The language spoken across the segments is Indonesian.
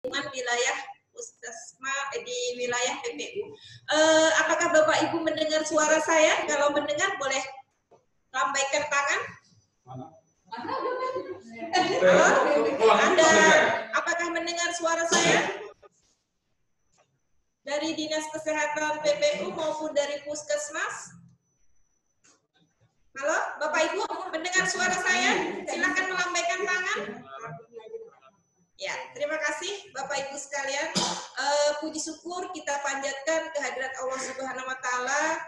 lingkungan wilayah Puskesmas di wilayah PPU. Apakah Bapak Ibu mendengar suara saya? Kalau mendengar boleh lambaikan tangan. Anda apakah mendengar suara saya? Dari Dinas Kesehatan PPU maupun dari Puskesmas? Halo, Bapak Ibu mendengar suara saya? Silakan melambaikan tangan. Ya, terima kasih Bapak Ibu sekalian. Puji syukur kita panjatkan kehadirat Allah Subhanahu wa taala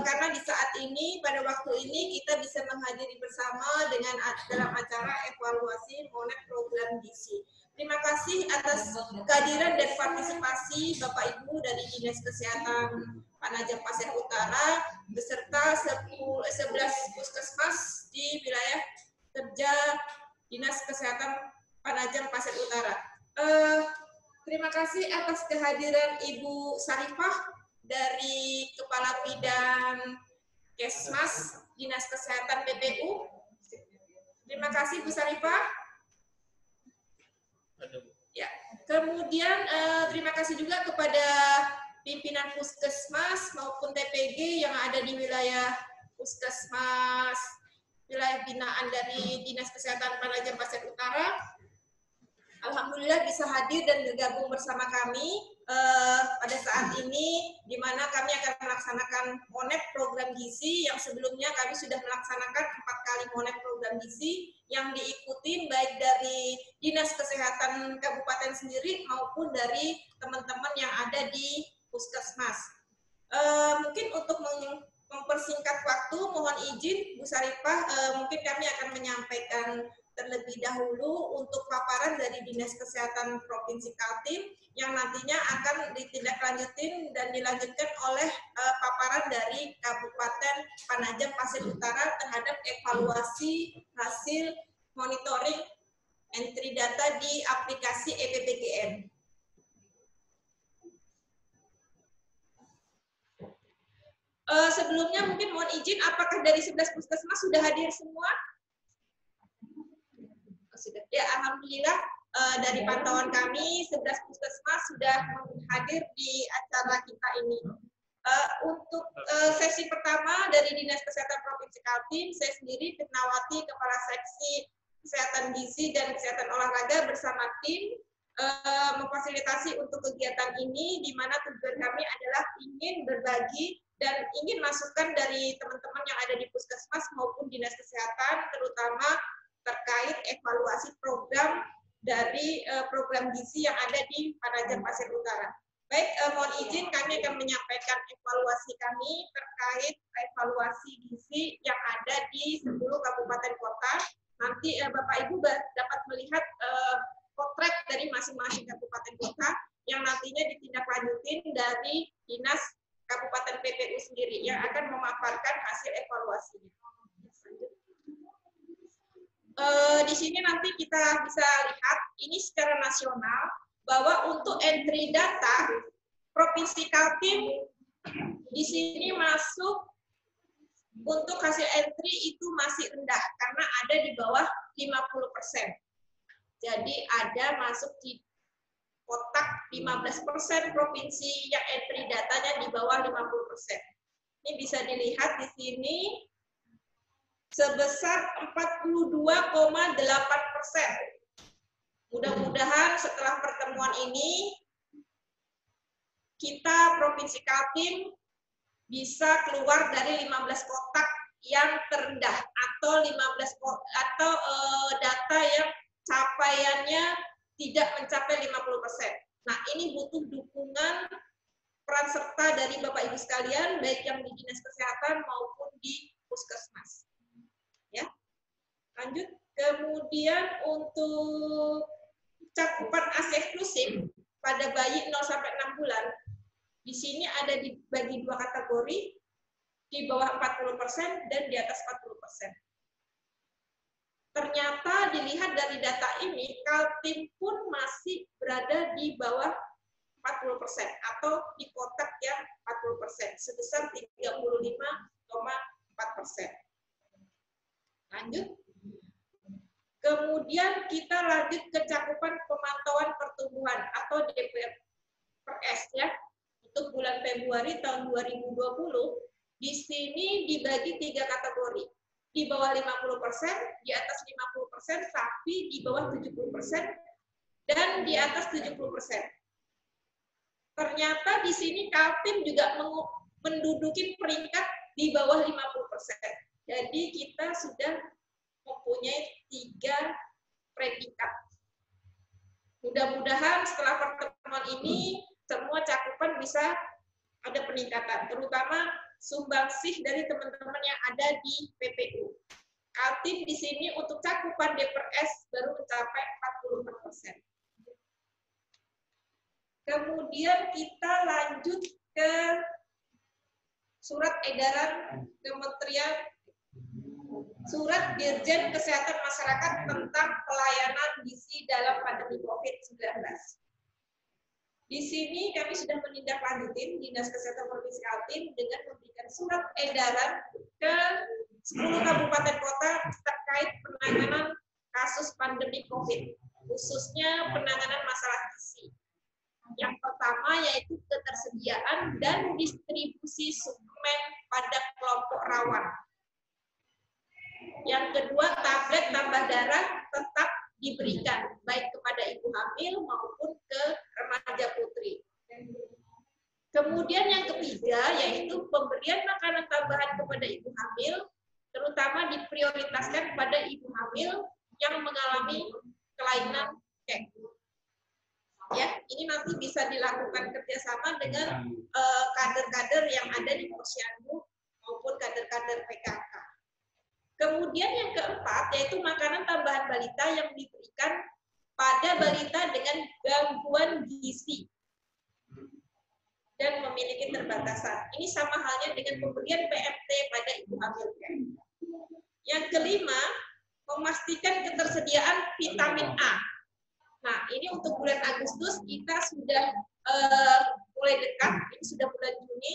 karena di saat ini pada waktu ini kita bisa menghadiri bersama dengan dalam acara evaluasi Monet program gizi. Terima kasih atas kehadiran dan partisipasi Bapak Ibu dari Dinas Kesehatan Panajam Pasir Utara beserta 11 puskesmas di wilayah kerja Dinas Kesehatan Panajam Pasir Utara. Terima kasih atas kehadiran Ibu Sarifah dari Kepala Bidang Kesmas Dinas Kesehatan PPU. Terima kasih Bu Sarifah. Ya, kemudian terima kasih juga kepada pimpinan Puskesmas maupun TPG yang ada di wilayah Puskesmas wilayah binaan dari Dinas Kesehatan Panajam Pasir Utara. Alhamdulillah bisa hadir dan bergabung bersama kami pada saat ini, di mana kami akan melaksanakan Monet program gizi yang sebelumnya kami sudah melaksanakan 4 kali Monet program gizi yang diikuti baik dari Dinas Kesehatan Kabupaten sendiri maupun dari teman-teman yang ada di Puskesmas. Mungkin untuk mempersingkat waktu, mohon izin Bu Sarifah, mungkin kami akan menyampaikan terlebih dahulu untuk paparan dari Dinas Kesehatan Provinsi Kaltim yang nantinya akan ditindaklanjutin dan dilanjutkan oleh paparan dari Kabupaten Panajam Pasir Utara terhadap evaluasi hasil monitoring entry data di aplikasi EPPGN. Sebelumnya mungkin mohon izin, apakah dari 11 puskesmas sudah hadir semua? Ya, alhamdulillah dari pantauan kami 11 puskesmas sudah hadir di acara kita ini. Untuk sesi pertama dari Dinas Kesehatan Provinsi Kaltim, saya sendiri Fitnawati, Kepala Seksi Kesehatan Gizi dan Kesehatan Olahraga bersama tim memfasilitasi untuk kegiatan ini, di mana tujuan kami adalah ingin berbagi dan ingin masukan dari teman-teman yang ada di puskesmas maupun Dinas Kesehatan, terutama terkait evaluasi program dari program gizi yang ada di Panajam Pasir Utara. Baik, mohon izin kami akan menyampaikan evaluasi kami terkait evaluasi gizi yang ada di 10 kabupaten kota. Nanti Bapak Ibu dapat melihat potret dari masing-masing kabupaten kota yang nantinya ditindaklanjutin dari Dinas Kabupaten PPU sendiri yang akan memaparkan hasil evaluasinya. Di sini nanti kita bisa lihat ini secara nasional bahwa untuk entry data Provinsi Kaltim di sini masuk untuk hasil entry itu masih rendah karena ada di bawah 50%. Jadi ada masuk di kotak 15% provinsi yang entry datanya di bawah 50%. Ini bisa dilihat di sini sebesar 42,8%. Mudah-mudahan setelah pertemuan ini kita Provinsi Kaltim bisa keluar dari 15 kotak yang terendah atau 15 atau data yang capaiannya tidak mencapai 50%. Nah, ini butuh dukungan peran serta dari Bapak Ibu sekalian, baik yang di Dinas Kesehatan maupun di Puskesmas. Ya, lanjut. Kemudian untuk cakupan ASI eksklusif pada bayi 0 sampai 6 bulan, di sini ada dibagi 2 kategori, di bawah 40% dan di atas 40%. Ternyata dilihat dari data ini, Kaltim pun masih berada di bawah 40% atau di kotak yang 40%, sebesar 35,4%. Lanjut. Kemudian kita lanjut ke cakupan pemantauan pertumbuhan atau DPRS ya. Untuk bulan Februari tahun 2020, di sini dibagi 3 kategori. Di bawah 50%, di atas 50%, tapi di bawah 70%, dan di atas 70%. Ternyata di sini Kaltim juga menduduki peringkat di bawah 50%. Jadi kita sudah mempunyai 3 predikat. Mudah-mudahan setelah pertemuan ini semua cakupan bisa ada peningkatan, terutama sumbangsih dari teman-teman yang ada di PPU. Kaltim di sini untuk cakupan DPRS baru mencapai 44%. Kemudian kita lanjut ke surat edaran Kementerian, surat Dirjen Kesehatan Masyarakat tentang pelayanan gizi dalam pandemi COVID-19. Di sini kami sudah menindaklanjuti Dinas Kesehatan Provinsi Kaltim dengan memberikan surat edaran ke 10 kabupaten kota terkait penanganan kasus pandemi COVID, khususnya penanganan masalah gizi. Yang pertama yaitu ketersediaan dan distribusi suplemen pada kelompok rawan. Yang kedua, tablet tambah darah tetap diberikan baik kepada ibu hamil maupun ke remaja putri. Kemudian yang ketiga yaitu pemberian makanan tambahan kepada ibu hamil, terutama diprioritaskan pada ibu hamil yang mengalami kelainan cek. Ya, ini nanti bisa dilakukan kerjasama dengan kader-kader yang ada di Posyandu maupun kader-kader PKK. Kemudian yang keempat yaitu makanan tambahan balita yang diberikan pada balita dengan gangguan gizi dan memiliki keterbatasan. Ini sama halnya dengan pemberian PMT pada ibu hamil. Yang kelima, memastikan ketersediaan vitamin A. Nah, ini untuk bulan Agustus kita sudah mulai dekat, ini sudah bulan Juni.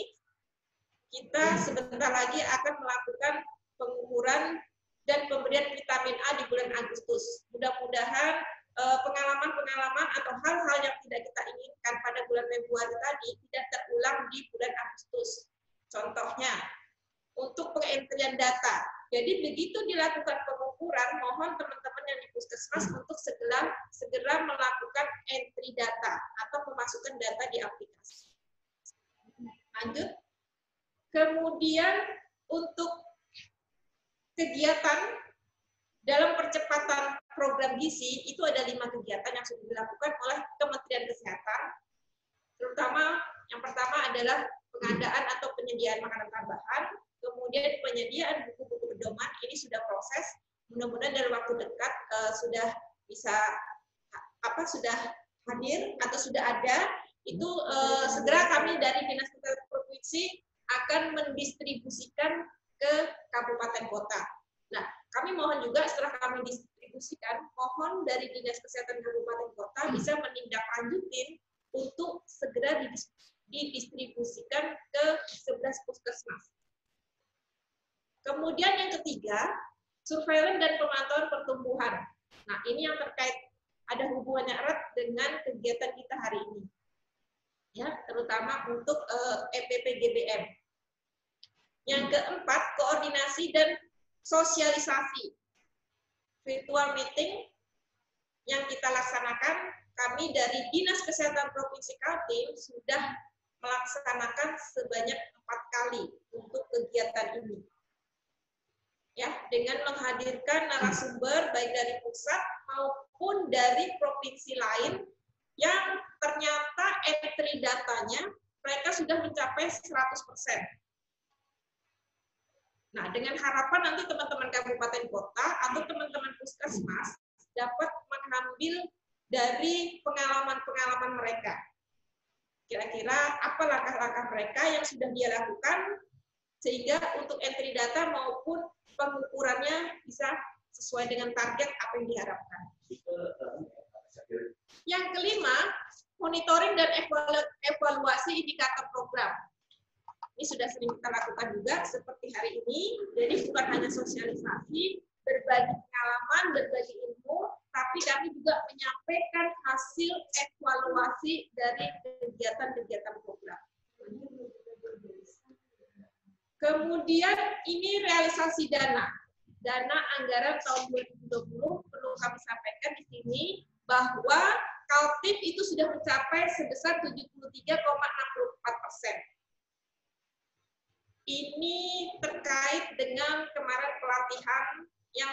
Kita sebentar lagi akan melakukan pengukuran dan pemberian vitamin A di bulan Agustus. Mudah-mudahan pengalaman-pengalaman atau hal-hal yang tidak kita inginkan pada bulan Februari tadi tidak terulang di bulan Agustus. Contohnya, untuk pengentrian data. Jadi begitu dilakukan pengukuran, mohon teman-teman yang di Puskesmas untuk segera melakukan entry data atau memasukkan data di aplikasi. Lanjut. Kemudian untuk kegiatan dalam percepatan program gizi itu ada 5 kegiatan yang sudah dilakukan oleh Kementerian Kesehatan. Terutama yang pertama adalah pengadaan atau penyediaan makanan tambahan, kemudian penyediaan buku-buku pedoman, ini sudah proses. Mudah-mudahan dalam waktu dekat sudah bisa sudah hadir atau sudah ada. Itu segera kami dari Dinas Kesehatan Provinsi akan mendistribusikan ke kabupaten kota. Nah, kami mohon juga setelah kami distribusikan, mohon dari Dinas Kesehatan Kabupaten Kota bisa menindaklanjutin untuk segera didistribusikan ke 11 puskesmas. Kemudian yang ketiga, surveillance dan pemantauan pertumbuhan. Nah, ini yang terkait ada hubungannya erat dengan kegiatan kita hari ini. Ya, terutama untuk EPPGBM. Yang keempat, koordinasi dan sosialisasi. Virtual meeting yang kita laksanakan, kami dari Dinas Kesehatan Provinsi Kaltim sudah melaksanakan sebanyak 4 kali untuk kegiatan ini. Ya, dengan menghadirkan narasumber baik dari pusat maupun dari provinsi lain yang ternyata entry datanya mereka sudah mencapai 100%. Nah, dengan harapan nanti teman-teman kabupaten kota atau teman-teman puskesmas dapat mengambil dari pengalaman-pengalaman mereka. Kira-kira apa langkah-langkah mereka yang sudah dia lakukan sehingga untuk entry data maupun pengukurannya bisa sesuai dengan target apa yang diharapkan. Yang kelima, monitoring dan evaluasi indikator program. Ini sudah sering kita lakukan juga seperti hari ini. Jadi bukan hanya sosialisasi, berbagi pengalaman, berbagi ilmu, tapi kami juga menyampaikan hasil evaluasi dari kegiatan-kegiatan program. Kemudian ini realisasi dana anggaran tahun 2020 perlu kami sampaikan di sini bahwa Kaltim itu sudah mencapai sebesar 73,64%. Ini terkait dengan kemarin pelatihan yang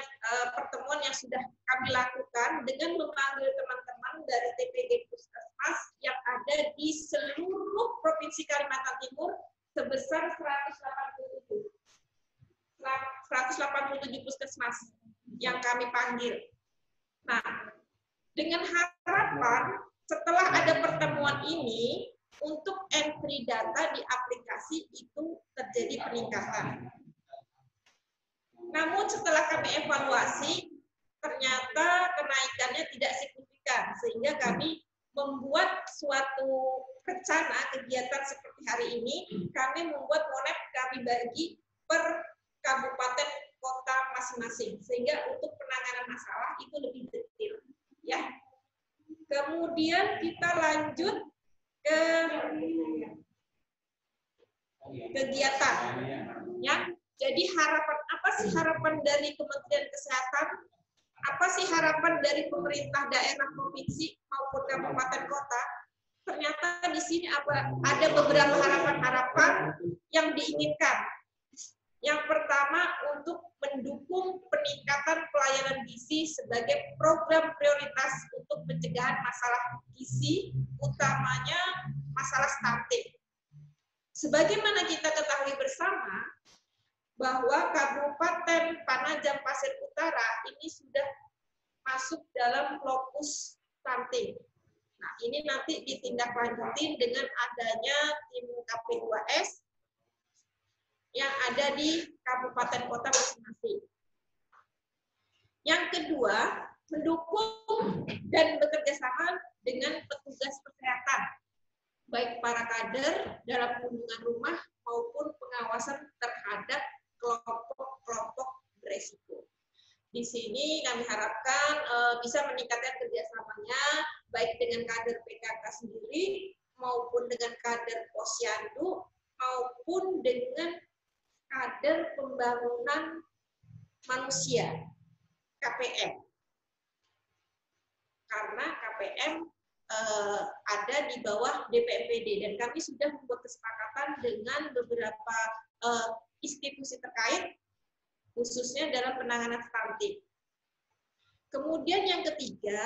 pertemuan yang sudah kami lakukan dengan memanggil teman-teman dari TPG Puskesmas yang ada di seluruh Provinsi Kalimantan Timur sebesar 187 puskesmas yang kami panggil. Nah, dengan harapan setelah ada pertemuan ini, untuk entry data di aplikasi itu terjadi peningkatan. Namun setelah kami evaluasi, ternyata kenaikannya tidak signifikan, sehingga kami membuat suatu rencana kegiatan seperti hari ini, kami membuat monep kami bagi per kabupaten kota masing-masing, sehingga untuk penanganan masalah itu lebih detail. Ya. Kemudian kita lanjut ke kegiatan. Ya. Jadi apa sih harapan dari Kementerian Kesehatan? Apa sih harapan dari pemerintah daerah, provinsi maupun kabupaten kota? Ternyata di sini ada beberapa harapan-harapan yang diinginkan. Yang pertama, untuk mendukung peningkatan pelayanan gizi sebagai program prioritas untuk pencegahan masalah gizi, utamanya masalah stunting. Sebagaimana kita ketahui bersama, bahwa Kabupaten Panajam Pasir Utara ini sudah masuk dalam lokus stunting. Nah, ini nanti ditindaklanjuti dengan adanya tim KP2S yang ada di kabupaten kota masing-masing. Yang kedua, mendukung dan bekerjasama dengan petugas kesehatan, baik para kader dalam kunjungan rumah maupun pengawasan terhadap kelompok-kelompok beresiko. Di sini kami harapkan bisa meningkatkan kerjasamanya baik dengan kader PKK sendiri maupun dengan kader Posyandu maupun dengan kader pembangunan manusia KPM. Karena KPM ada di bawah DPMPD dan kami sudah membuat kesepakatan dengan beberapa institusi terkait, khususnya dalam penanganan stunting. Kemudian yang ketiga,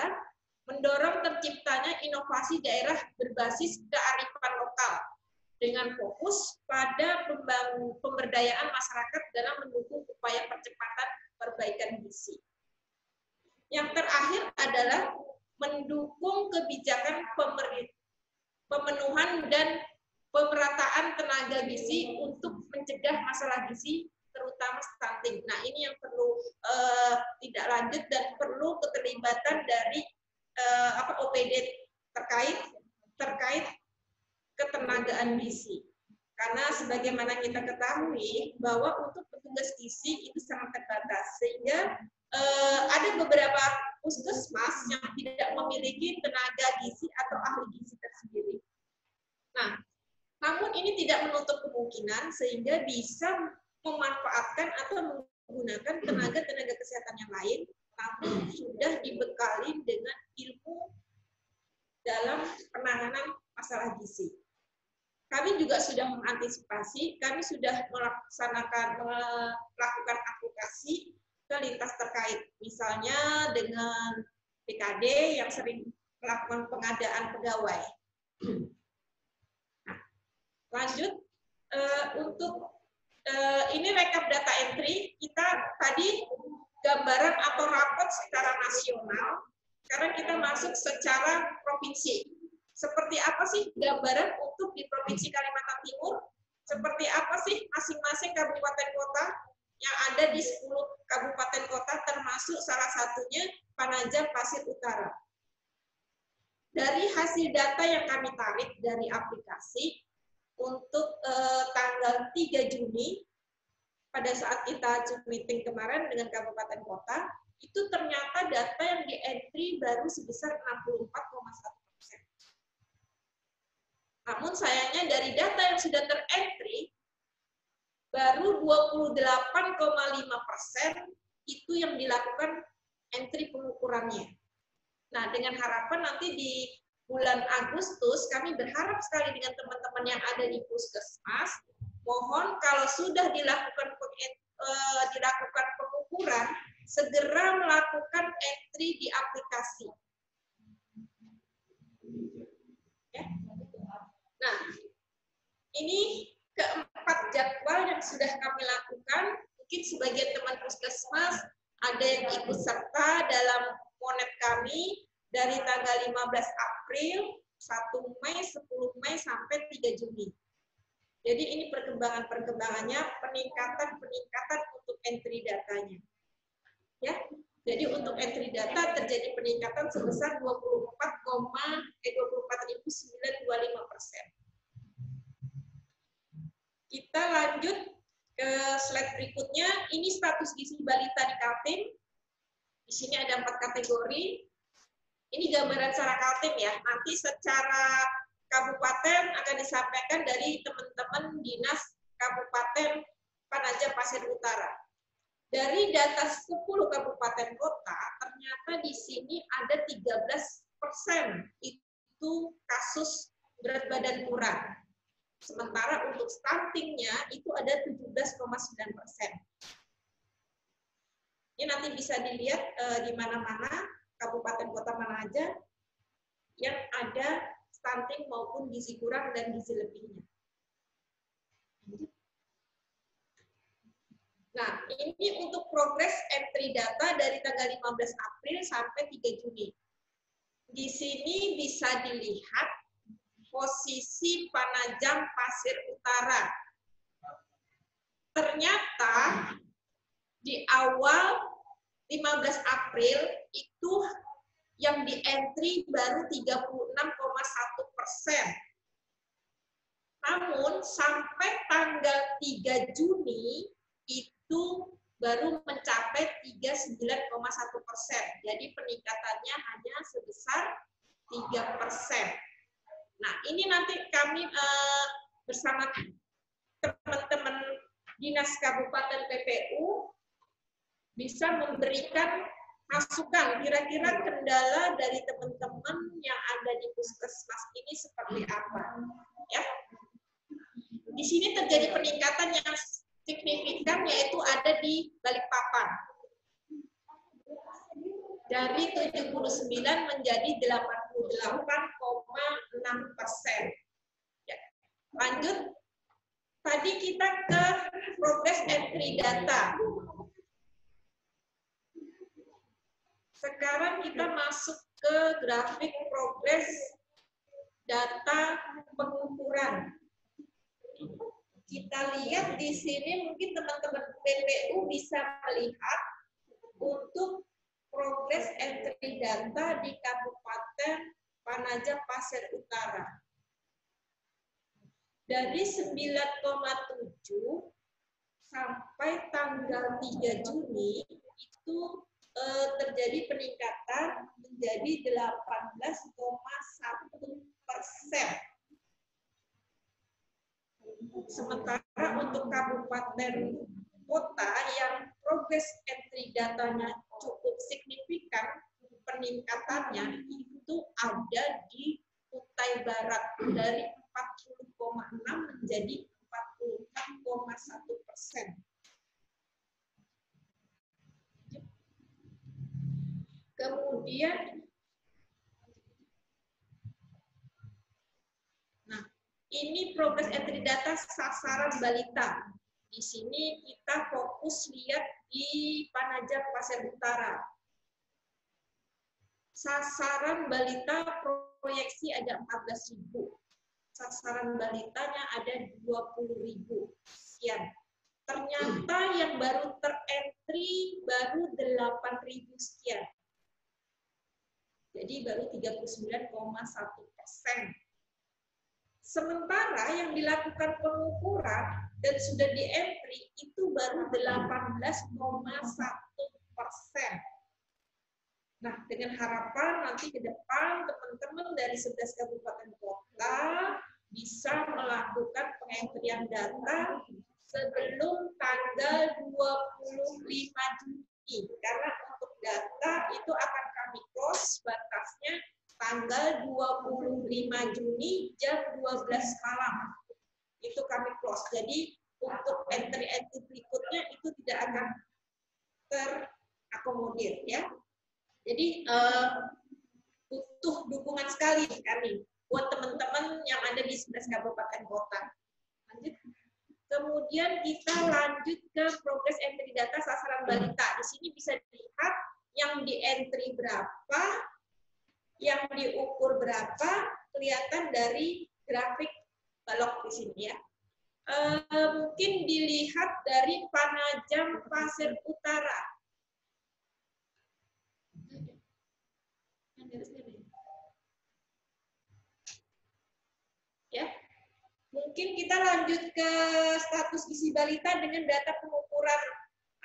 mendorong terciptanya inovasi daerah berbasis kearifan lokal dengan fokus pada pemberdayaan masyarakat dalam mendukung upaya percepatan perbaikan gizi. Yang terakhir adalah mendukung kebijakan pemenuhan dan pemerataan tenaga gizi untuk mencegah masalah gizi, terutama stunting. Nah, ini yang perlu tidak lanjut dan perlu keterlibatan dari OPD terkait ketenagaan gizi. Karena sebagaimana kita ketahui bahwa untuk petugas gizi itu sangat terbatas, sehingga ada beberapa puskesmas yang tidak memiliki tenaga gizi atau ahli gizi tersendiri. Nah, namun ini tidak menutup kemungkinan sehingga bisa memanfaatkan atau menggunakan tenaga kesehatan yang lain, namun sudah dibekali dengan ilmu dalam penanganan masalah gizi. Kami juga sudah mengantisipasi, kami sudah melakukan advokasi ke lintas terkait, misalnya dengan BKD yang sering melakukan pengadaan pegawai. Lanjut, untuk ini rekap data entry, kita tadi gambaran atau rapot secara nasional, sekarang kita masuk secara provinsi. Seperti apa sih gambaran untuk di Provinsi Kalimantan Timur? Seperti apa sih masing-masing kabupaten kota yang ada di 10 kabupaten kota, termasuk salah satunya Panajam Pasir Utara. Dari hasil data yang kami tarik dari aplikasi, untuk tanggal 3 Juni, pada saat kita Zoom meeting kemarin dengan kabupaten kota, itu ternyata data yang di entry baru sebesar 64,1%. Namun sayangnya dari data yang sudah terentry, baru 28,5% itu yang dilakukan entry pengukurannya. Nah, dengan harapan nanti di bulan Agustus, kami berharap sekali dengan teman-teman yang ada di Puskesmas, mohon kalau sudah dilakukan pengukuran, segera melakukan entry di aplikasi. Ya. Nah, ini keempat jadwal yang sudah kami lakukan. Mungkin sebagian teman Puskesmas ada yang ikut serta dalam monet kami dari tanggal 15 April, 1 Mei, 10 Mei, sampai 3 Juni. Jadi ini perkembangannya, peningkatan untuk entry datanya. Ya, jadi untuk entry data terjadi peningkatan sebesar 24.925%. Kita lanjut ke slide berikutnya. Ini status gizi balita di Kaltim. Di sini ada 4 kategori. Ini gambaran secara Kaltim ya. Nanti secara kabupaten akan disampaikan dari teman-teman Dinas Kabupaten Penajam Pasir Utara. Dari data 10 kabupaten kota, ternyata di sini ada 13% itu kasus berat badan kurang. Sementara untuk stuntingnya itu ada 17,9%. Ini nanti bisa dilihat di mana-mana, kabupaten kota mana aja yang ada stunting maupun gizi kurang dan gizi lebihnya. Nah, ini untuk progres entry data dari tanggal 15 April sampai 3 Juni. Di sini bisa dilihat posisi Penajam Pasir Utara. Ternyata di awal 15 April itu yang di entry baru 36,1%. Namun sampai tanggal 3 Juni itu baru mencapai 39,1%. Jadi peningkatannya hanya sebesar 3%. Nah, ini nanti kami bersama teman-teman Dinas Kabupaten PPU bisa memberikan masukan kira-kira kendala dari teman-teman yang ada di Puskesmas ini seperti apa. Ya. Di sini terjadi peningkatan yang signifikan yaitu ada di Balikpapan. Dari 79 menjadi 88,6%. Ya. Lanjut. Tadi kita ke progres entry data. Sekarang kita masuk ke grafik progres data pengukuran. Kita lihat di sini mungkin teman-teman PPU bisa melihat untuk progres entry data di Kabupaten Penajam Pasir Utara. Dari 9,7 sampai tanggal 3 Juni itu terjadi peningkatan menjadi 18,1%. Sementara untuk kabupaten kota yang progres entry datanya cukup signifikan, peningkatannya itu ada di Kutai Barat dari 40,6 menjadi 46,1%. Kemudian, nah, ini progres entry data sasaran balita. Di sini kita fokus lihat di Penajam Pasir Utara. Sasaran balita proyeksi ada 14.000. Sasaran balitanya ada 20.000 sekian. Ternyata yang baru terentry baru 8.000 sekian. Jadi baru 39,1%. Sementara yang dilakukan pengukuran dan sudah di entry itu baru 18,1%. Nah, dengan harapan nanti ke depan teman-teman dari 11 kabupaten kota bisa melakukan pengentrian data sebelum tanggal 25 Juni. Karena untuk data itu akan kami close batasnya tanggal 25 Juni jam 12 malam. Itu kami close. Jadi untuk entry-entry berikutnya itu tidak akan terakomodir ya. Jadi butuh dukungan sekali kami buat teman-teman yang ada di 11 kabupaten kota. Lanjut. Kemudian kita lanjut ke progres entry data sasaran balita. Di sini bisa dilihat yang di entry berapa, yang diukur berapa, kelihatan dari grafik balok di sini ya. Mungkin dilihat dari Panajam Pasir Utara. Ya, mungkin kita lanjut ke status gizi balita dengan data pengukuran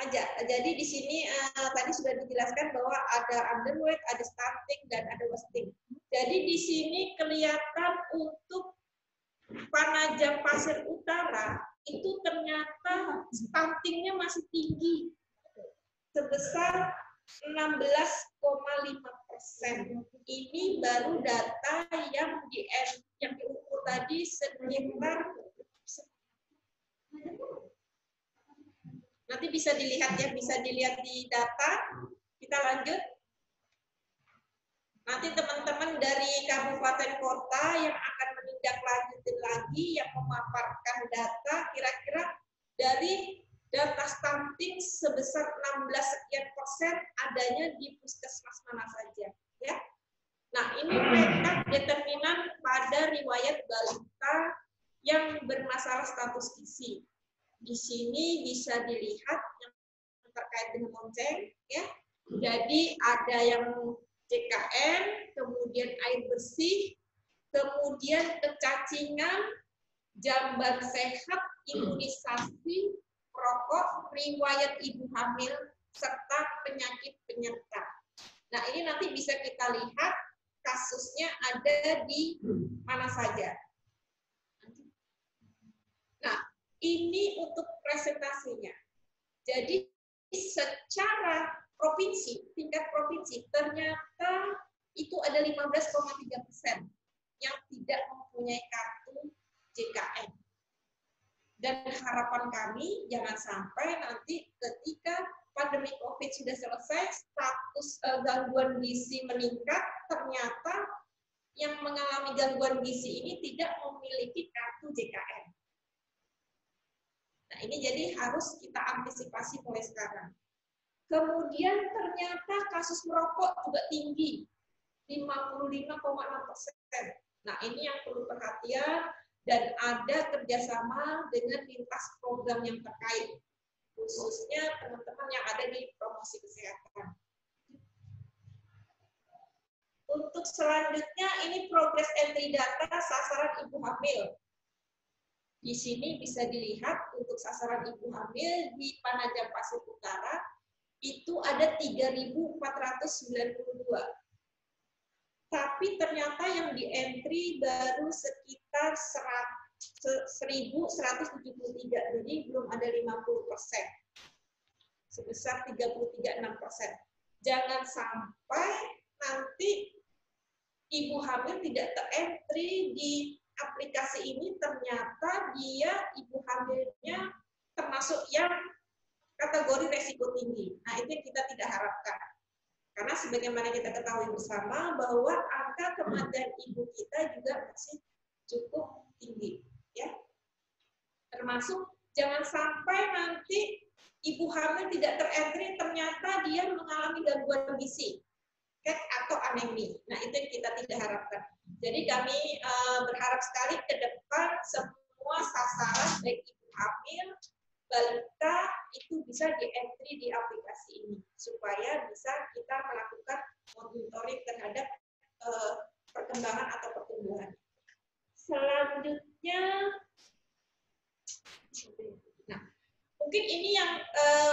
aja. Jadi di sini tadi sudah dijelaskan bahwa ada underweight, ada stunting, dan ada wasting. Jadi di sini kelihatan untuk Panajam Pasir Utara itu ternyata stuntingnya masih tinggi, sebesar 16,5%. Ini baru data yang diukur tadi sekitar, nanti bisa dilihat ya, bisa dilihat di data. Kita lanjut. Nanti teman-teman dari kabupaten kota yang akan menindaklanjuti lagi, yang memaparkan data kira-kira dari data stunting sebesar 16 sekian persen adanya di puskesmas mana saja, ya. Nah, ini mereka determinan pada riwayat balita yang bermasalah status gizi. Di sini bisa dilihat yang terkait dengan lonceng, ya. Jadi ada yang JKN, kemudian air bersih, kemudian kecacingan, jamban sehat, imunisasi, rokok, riwayat ibu hamil, serta penyakit penyerta. Nah, ini nanti bisa kita lihat kasusnya ada di mana saja. Nah, ini untuk presentasinya. Jadi, secara provinsi, tingkat provinsi, ternyata itu ada 15,3% yang tidak mempunyai kartu JKN. Dan harapan kami jangan sampai nanti ketika pandemi COVID sudah selesai, status gangguan gizi meningkat, ternyata yang mengalami gangguan gizi ini tidak memiliki kartu JKN. Nah, ini jadi harus kita antisipasi mulai sekarang. Kemudian ternyata kasus merokok juga tinggi, 55,6%. Nah, ini yang perlu perhatian, dan ada kerjasama dengan lintas program yang terkait, khususnya teman-teman yang ada di promosi kesehatan. Untuk selanjutnya, ini progres entry data sasaran ibu hamil. Di sini bisa dilihat untuk sasaran ibu hamil di Panajam Pasir Utara, itu ada 3.492. Tapi ternyata yang di entry baru sekitar 1.173, jadi belum ada 50%, sebesar 33,6%. Jangan sampai nanti ibu hamil tidak terentry di aplikasi ini, ternyata dia ibu hamilnya termasuk yang kategori resiko tinggi. Nah, itu yang kita tidak harapkan. Karena sebagaimana kita ketahui bersama bahwa angka kematian ibu kita juga masih cukup tinggi, ya. Termasuk jangan sampai nanti ibu hamil tidak terentry, ternyata dia mengalami gangguan gizi, atau anemi. Nah, itu yang kita tidak harapkan. Jadi kami berharap sekali ke depan semua sasaran baik ibu hamil, balita itu bisa di-entry di aplikasi ini supaya bisa kita melakukan monitoring terhadap perkembangan atau pertumbuhan. Selanjutnya, nah, mungkin ini yang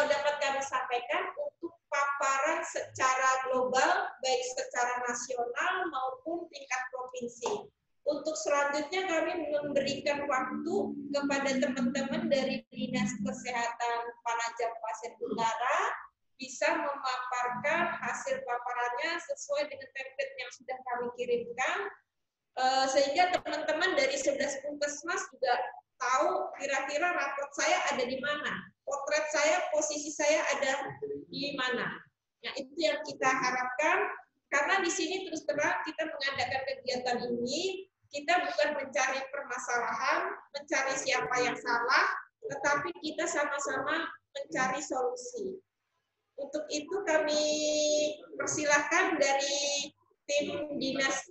dapat kami sampaikan untuk paparan secara global, baik secara nasional maupun tingkat provinsi. Untuk selanjutnya kami memberikan waktu kepada teman-teman dari Dinas Kesehatan Penajam Pasir Utara bisa memaparkan hasil paparannya sesuai dengan template yang sudah kami kirimkan, sehingga teman-teman dari 11 puskesmas juga tahu kira-kira raport saya ada di mana, potret saya, posisi saya ada di mana. Nah, itu yang kita harapkan, karena di sini terus terang kita mengadakan kegiatan ini, kita bukan mencari permasalahan, mencari siapa yang salah, tetapi kita sama-sama mencari solusi. Untuk itu kami persilahkan dari tim Dinas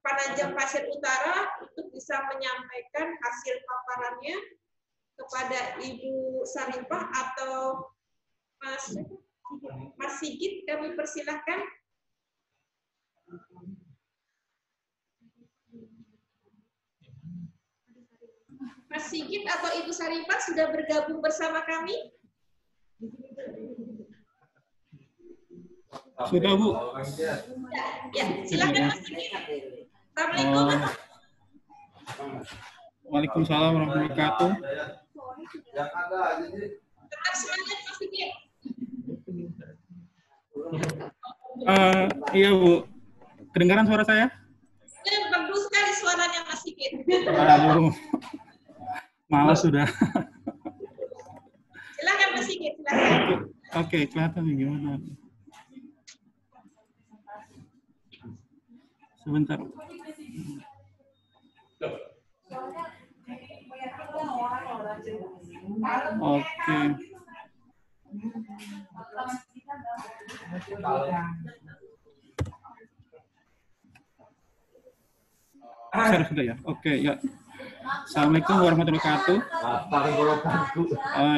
Penajam Pasir Utara untuk bisa menyampaikan hasil paparannya kepada Ibu Saripah atau Mas Sigit, kami persilahkan. Mas Sigit atau Ibu Saripah sudah bergabung bersama kami? Sudah, Bu. Ya, silakan Mas Sigit. Assalamualaikum. Waalaikumsalam warahmatullahi wabarakatuh. Tetap semangat Mas Sigit. Iya, Bu. Kedengaran suara saya? Ya, bagus sekali suaranya Mas Sigit. Aduh. Malas sudah. Silakan Mas Sigit, silakan. Oke, kelihatan gimana? Sebentar. Oke. Sudah ya. Oke, ya. Assalamualaikum warahmatullahi wabarakatuh.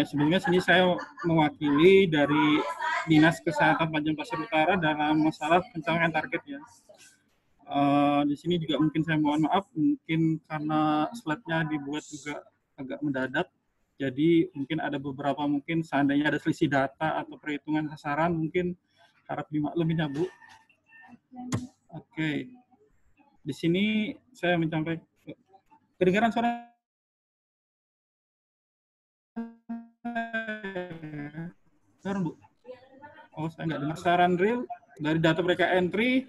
Sebelumnya sini saya mewakili dari Dinas Kesehatan Penajam Pasir Utara dalam masalah pencapaian target ya. Di sini juga mungkin saya mohon maaf, mungkin karena slide-nya dibuat juga agak mendadak, jadi mungkin ada beberapa mungkin seandainya ada selisih data atau perhitungan sasaran mungkin harap dimaklumin ya Bu. Oke, di sini saya menyampaikan kedengaran suara. Dengar Bu? Oh saya nggak dengar. Saran real dari data mereka entry.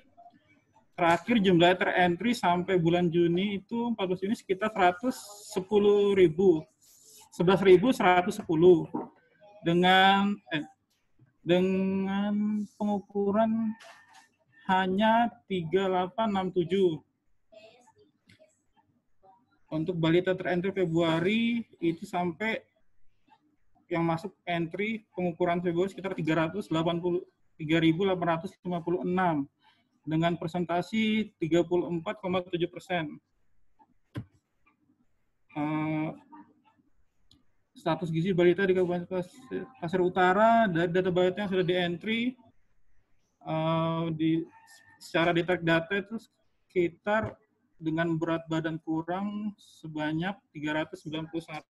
Terakhir jumlah terentry sampai bulan Juni itu 14 Juni sekitar 11.110 dengan pengukuran hanya 3867. Untuk balita terentry Februari itu sampai yang masuk entry pengukuran Februari sekitar 383.856 dengan presentasi 34,7%. Status gizi balita di Kabupaten Pasir Utara dari data balita yang sudah di-entry secara di-track data itu sekitar dengan berat badan kurang sebanyak 391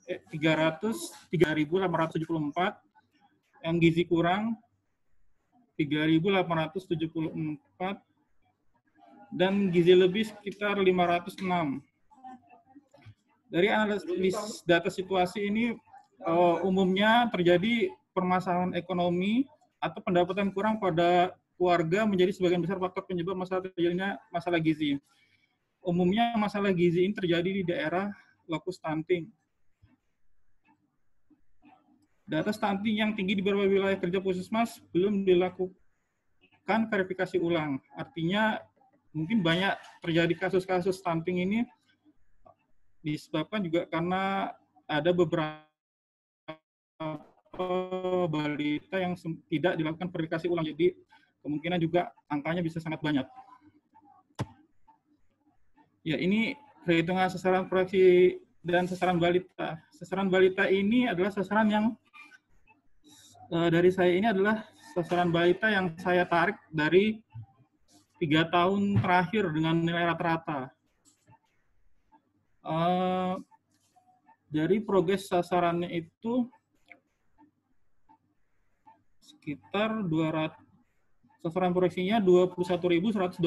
303.874, yang gizi kurang 3.874, dan gizi lebih sekitar 506. Dari analisis data situasi ini umumnya terjadi permasalahan ekonomi atau pendapatan kurang pada keluarga menjadi sebagian besar faktor penyebab masalah terjadinya masalah gizi. Umumnya masalah gizi ini terjadi di daerah lokus stunting. Data stunting yang tinggi di beberapa wilayah kerja puskesmas belum dilakukan verifikasi ulang. Artinya mungkin banyak terjadi kasus-kasus stunting ini disebabkan juga karena ada beberapa balita yang tidak dilakukan verifikasi ulang. Jadi kemungkinan juga angkanya bisa sangat banyak. Ya, ini perhitungan sasaran proyeksi dan sasaran balita. Sasaran balita ini adalah sasaran yang dari saya ini adalah sasaran balita yang saya tarik dari 3 tahun terakhir dengan nilai rata-rata. dari progres sasarannya itu sekitar 200, sasaran proyeksinya 21.129.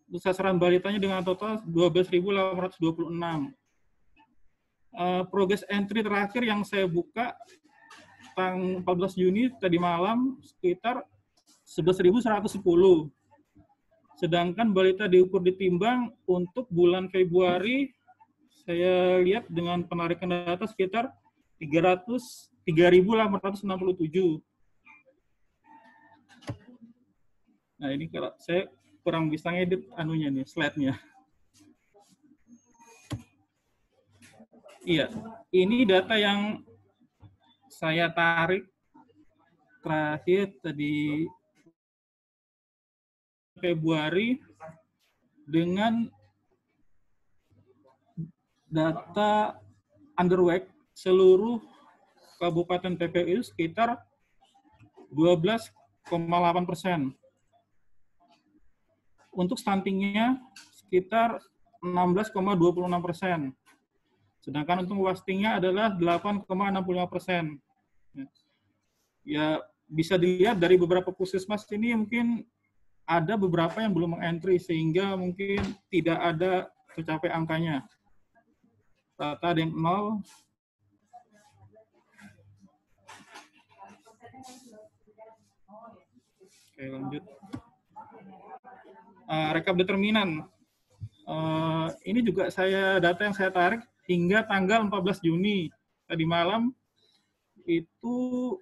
Untuk sasaran balitanya dengan total 12.826. Progres entry terakhir yang saya buka tanggal 14 Juni tadi malam sekitar 11.110. Sedangkan balita diukur ditimbang untuk bulan Februari saya lihat dengan penarikan data sekitar 3.867. Nah, ini kalau saya kurang bisa ngedit anunya nih, slide-nya. Iya, ini data yang saya tarik terakhir tadi Februari dengan data underweight seluruh kabupaten PPU sekitar 12,8%. Untuk stuntingnya sekitar 16,26%. Sedangkan untuk wastingnya adalah 8,65%. Ya, bisa dilihat dari beberapa puskesmas ini mungkin ada beberapa yang belum mengentry sehingga mungkin tidak ada tercapai angkanya. Data ada yang 0. Oke, lanjut. Rekap determinan. Ini juga data yang saya tarik hingga tanggal 14 Juni. Tadi malam itu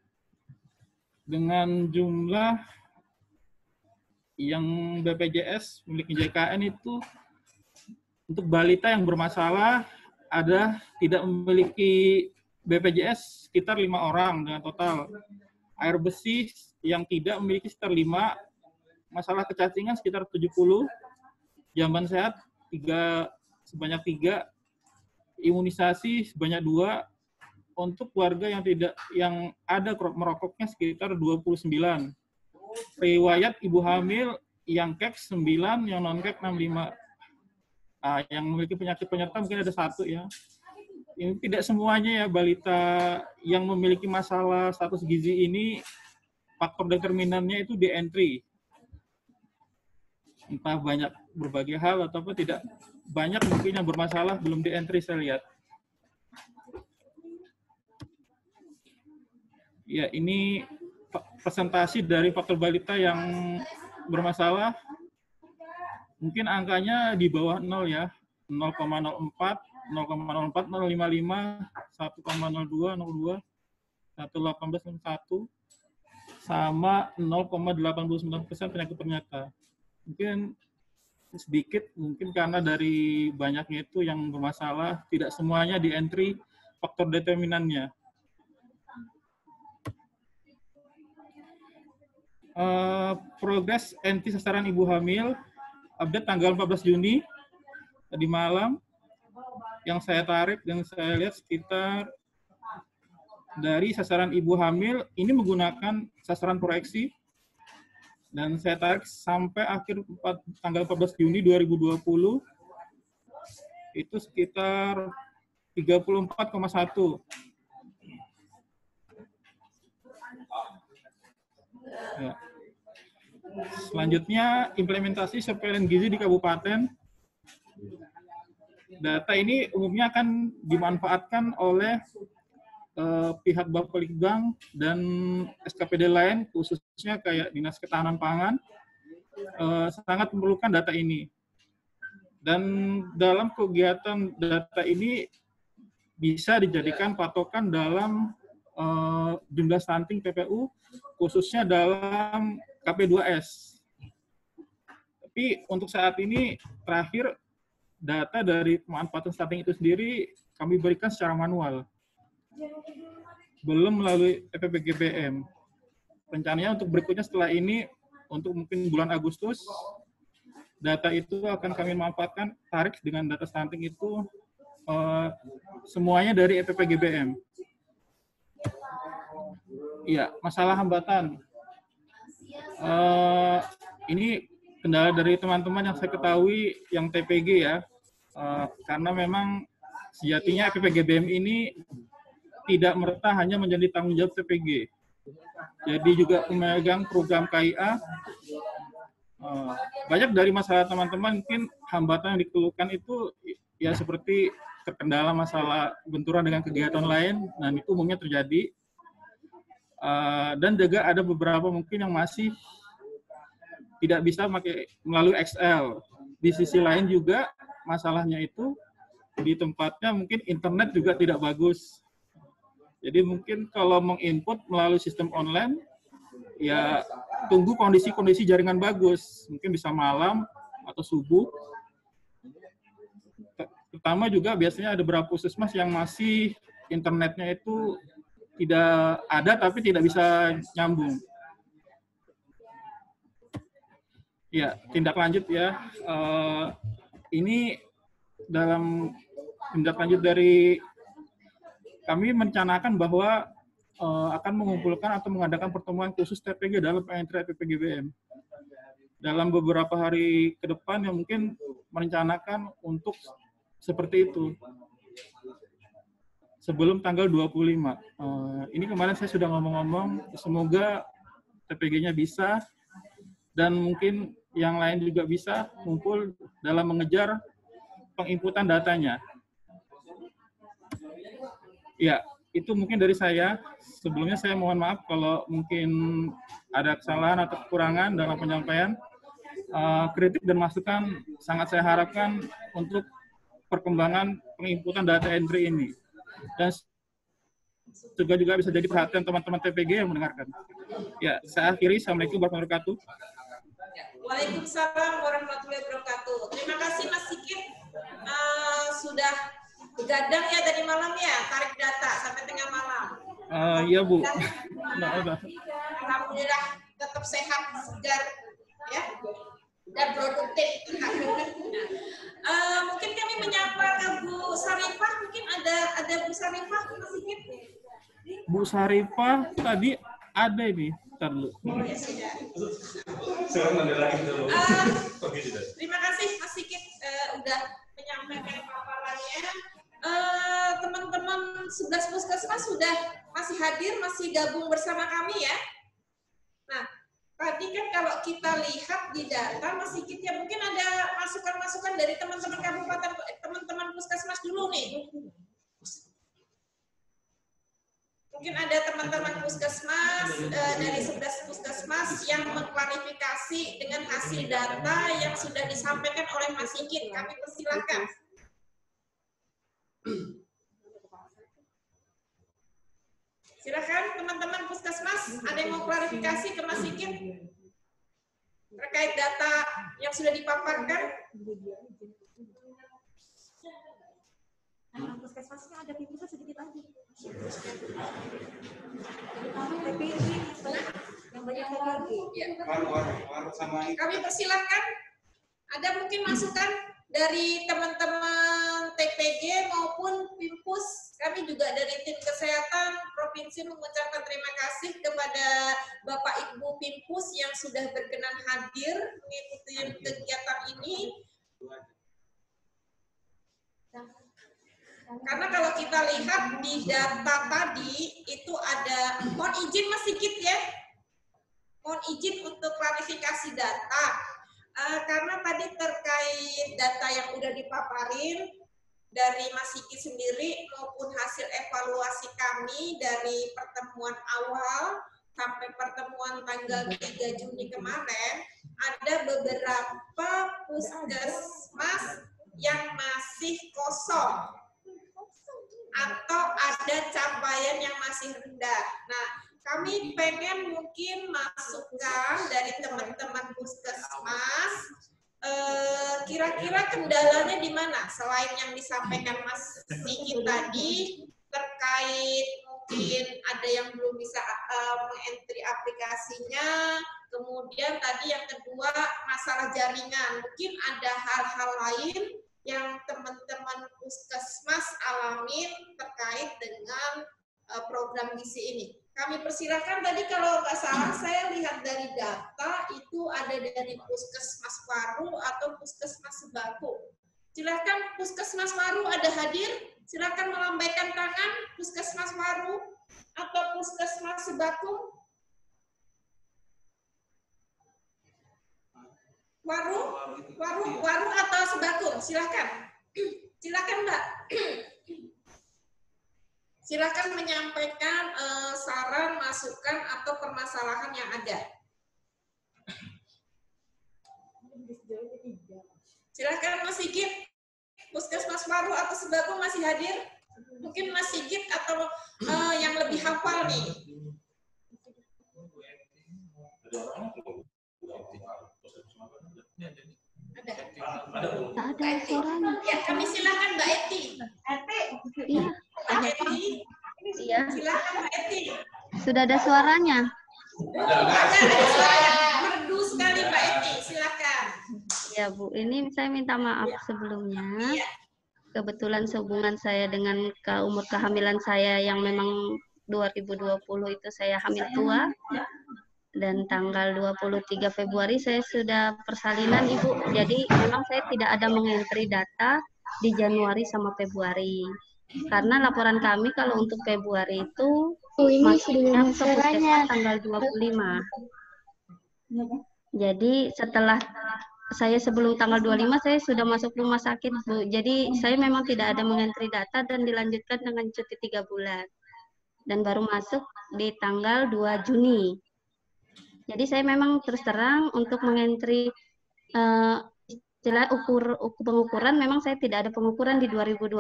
dengan jumlah yang BPJS milik JKN itu untuk balita yang bermasalah ada tidak memiliki BPJS sekitar 5 orang dengan total. Air besi yang tidak memiliki sekitar 5, masalah kecacingan sekitar 70, jamban sehat sebanyak 3, imunisasi sebanyak 2, untuk warga yang ada merokoknya sekitar 29. Riwayat ibu hamil yang keks 9, yang non keks 65. Yang memiliki penyakit penyerta mungkin ada 1 ya. Ini tidak semuanya ya balita yang memiliki masalah status gizi ini faktor determinannya itu di entry. Entah banyak berbagai hal atau apa, tidak banyak mungkin yang bermasalah belum di entry saya lihat. Ya, ini presentasi dari faktor balita yang bermasalah. Mungkin angkanya di bawah 0 ya. 0,04, 0,04, 0,55, 1,02, 02, 1,18, 1, sama 0,89% penyakit ternyata. Mungkin sedikit, mungkin karena dari banyaknya itu yang bermasalah, tidak semuanya di entry faktor determinannya. Progres anti sasaran ibu hamil, update tanggal 14 Juni, tadi malam, yang saya tarik dan saya lihat sekitar dari sasaran ibu hamil, ini menggunakan sasaran proyeksi, dan saya tarik sampai akhir tanggal 14 Juni 2020, itu sekitar 34,1. Ya. Selanjutnya, implementasi surveillance gizi di kabupaten. Data ini umumnya akan dimanfaatkan oleh pihak Bapelitbang dan SKPD lain, khususnya kayak Dinas Ketahanan Pangan, sangat memerlukan data ini. Dan dalam kegiatan data ini bisa dijadikan patokan dalam jumlah stunting PPU, khususnya dalam KP2S. Tapi untuk saat ini, terakhir, data dari pemanfaatan stunting itu sendiri kami berikan secara manual. Belum melalui EPPGBM. Rencananya untuk berikutnya setelah ini, untuk mungkin bulan Agustus, data itu akan kami manfaatkan, tarik dengan data stunting itu semuanya dari EPPGBM. Iya, masalah hambatan. Ini kendala dari teman-teman yang saya ketahui yang TPG ya, karena memang sejatinya PPGBM ini tidak merta hanya menjadi tanggung jawab TPG. Jadi juga pemegang program KIA. Banyak dari masalah teman-teman mungkin hambatan yang dikeluhkan itu ya seperti terkendala masalah benturan dengan kegiatan lain, dan itu umumnya terjadi. Dan juga ada beberapa mungkin yang masih tidak bisa melalui Excel. Di sisi lain juga masalahnya itu di tempatnya mungkin internet juga tidak bagus. Jadi mungkin kalau menginput melalui sistem online, ya tunggu kondisi jaringan bagus. Mungkin bisa malam atau subuh. Pertama juga biasanya ada beberapa puskesmas yang masih internetnya itu tidak ada tapi tidak bisa nyambung. Ya, tindak lanjut ya. Ini dalam tindak lanjut dari kami merencanakan bahwa akan mengumpulkan atau mengadakan pertemuan khusus TPG dalam pengentrian PPGBM. Dalam beberapa hari ke depan yang mungkin merencanakan untuk seperti itu. Sebelum tanggal 25. Ini kemarin saya sudah ngomong-ngomong, semoga TPG-nya bisa, dan mungkin yang lain juga bisa ngumpul dalam mengejar penginputan datanya. Ya, itu mungkin dari saya. Sebelumnya saya mohon maaf kalau mungkin ada kesalahan atau kekurangan dalam penyampaian. Kritik dan masukan sangat saya harapkan untuk perkembangan penginputan data entry ini. Dan juga bisa jadi perhatian teman-teman TPG yang mendengarkan. Ya, saya akhiri. Assalamualaikum warahmatullahi wabarakatuh. Waalaikumsalam warahmatullahi wabarakatuh. Terima kasih Mas Sigit, sudah begadang ya tadi malam ya, tarik data sampai tengah malam. Iya Bu. Alhamdulillah tetap sehat, segar, ya, dan produktif. Mungkin kami menyapa ke Bu Sarifah, mungkin ada Bu Sarifah, Mas Sigit. Bu Sarifah tadi ada ini. Bentar dulu. Ya, sudah. Terima kasih Mas Sigit udah menyampaikan paparannya. Teman-teman 11 puskesmas sudah masih hadir, masih gabung bersama kami ya. Nah, tadi kan kalau kita lihat di data Mas Sigit ya, mungkin ada masukan-masukan dari teman-teman kabupaten, teman-teman puskesmas dulu nih. Mungkin ada teman-teman puskesmas dari 11 puskesmas yang mengklarifikasi dengan hasil data yang sudah disampaikan oleh Mas Sigit. Kami persilakan. Silakan teman-teman puskesmas, ada yang mau klarifikasi ke Mas Sigit terkait data yang sudah dipaparkan? Puskesmasnya ada pintu sedikit lagi. Yang banyak lagi. Kami persilakan. Ada mungkin masukan dari teman-teman TPG maupun Pimpus. Kami juga dari tim kesehatan provinsi mengucapkan terima kasih kepada Bapak Ibu Pimpus yang sudah berkenan hadir mengikuti kegiatan ini. Karena kalau kita lihat di data tadi itu ada, mohon izin Mas Sigit ya, mohon izin untuk klarifikasi data. Karena tadi terkait data yang udah dipaparin dari Mas Sigit sendiri maupun hasil evaluasi kami dari pertemuan awal sampai pertemuan tanggal 3 Juni kemarin, ada beberapa puskesmas yang masih kosong atau ada capaian yang masih rendah. Nah, kami pengen mungkin masukan dari teman-teman puskesmas, kira-kira kendalanya di mana? Selain yang disampaikan Mas Sigit tadi, terkait mungkin ada yang belum bisa mengentry aplikasinya, kemudian tadi yang kedua masalah jaringan. Mungkin ada hal-hal lain yang teman-teman puskesmas alamin terkait dengan program gizi ini. Kami persilakan, tadi kalau nggak salah saya lihat dari data itu ada dari Puskesmas Waru atau Puskesmas Sebaku. Silakan Puskesmas Waru ada hadir? Silakan melambaikan tangan, Puskesmas Waru atau Puskesmas Sebakung. Waru atau Sebakung, silakan. Silakan Mbak. Silakan menyampaikan saran, masukan atau permasalahan yang ada. Silakan Mas Sigit. Puskesmas Waru atau Sebakung masih hadir? Mungkin Mas Sigit atau yang lebih hafal nih. Ada suaranya. Ya, kami silakan Mbak Eti. Iya. Mbak Eti. Iya. Silakan Mbak Eti. Sudah ada suaranya. Ada suara merdu sekali Mbak Eti. Silakan. Ya Bu, ini saya minta maaf sebelumnya. Kebetulan sehubungan saya dengan umur kehamilan saya yang memang 2020 itu saya hamil tua. Dan tanggal 23 Februari saya sudah persalinan Ibu. Jadi memang saya tidak ada mengentri data di Januari sama Februari. Karena laporan kami kalau untuk Februari itu masuknya ke puskesmas tanggal 25. Jadi setelah saya sebelum tanggal 25 saya sudah masuk rumah sakit Bu. Jadi saya memang tidak ada mengentri data dan dilanjutkan dengan cuti 3 bulan. Dan baru masuk di tanggal 2 Juni. Jadi saya memang terus terang untuk mengentri pengukuran memang saya tidak ada pengukuran di 2020.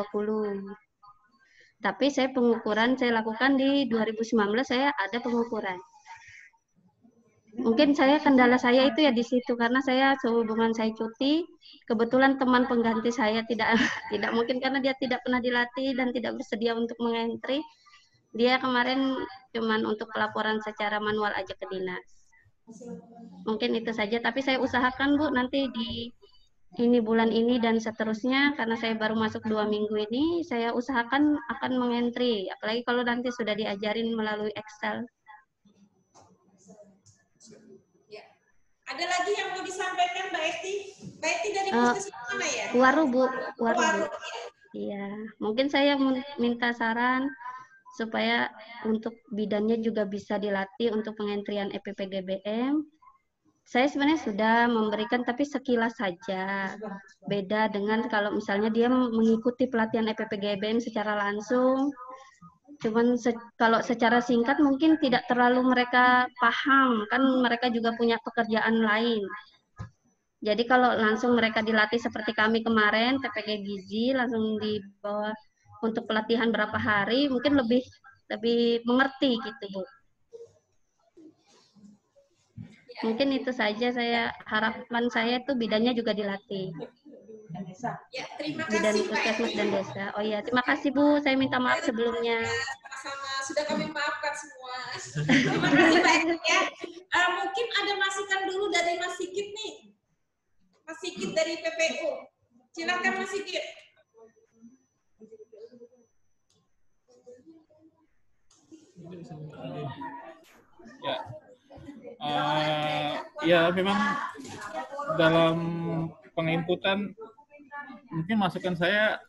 Tapi saya pengukuran saya lakukan di 2019 saya ada pengukuran. Mungkin kendala saya itu ya di situ karena saya sehubungan saya cuti, kebetulan teman pengganti saya tidak mungkin karena dia tidak pernah dilatih dan tidak bersedia untuk mengentri. Dia kemarin cuman untuk pelaporan secara manual aja ke dinas. Mungkin itu saja, tapi saya usahakan Bu nanti di bulan ini dan seterusnya karena saya baru masuk 2 minggu ini, saya usahakan akan mengentri, apalagi kalau nanti sudah diajarin melalui Excel. Ya. Ada lagi yang mau disampaikan Mbak Eti? Mbak Eti dari puskesmas mana ya? Waru Bu. Waru. Iya, mungkin saya minta saran supaya untuk bidannya juga bisa dilatih untuk pengentrian EPPGBM. Saya sebenarnya sudah memberikan tapi sekilas saja. Beda dengan kalau misalnya dia mengikuti pelatihan EPPGBM secara langsung. Cuman kalau secara singkat mungkin tidak terlalu mereka paham, kan mereka juga punya pekerjaan lain. Jadi kalau langsung mereka dilatih seperti kami kemarin, TPG Gizi, langsung dibawa untuk pelatihan berapa hari, mungkin lebih mengerti gitu Bu. Mungkin itu saja harapan saya itu bidannya juga dilatih. Ya, terima Bidan kasih puskesmas dan desa. Oh iya, terima kasih Bu. Saya minta maaf sebelumnya. Sama-sama, sudah kami maafkan semua. Terima kasih Mbak Eti ya. Mungkin ada masukan dulu dari Mas Sigit nih. Mas Sigit dari PPU. Silakan Mas Sigit. Ya memang dalam penginputan mungkin masukan saya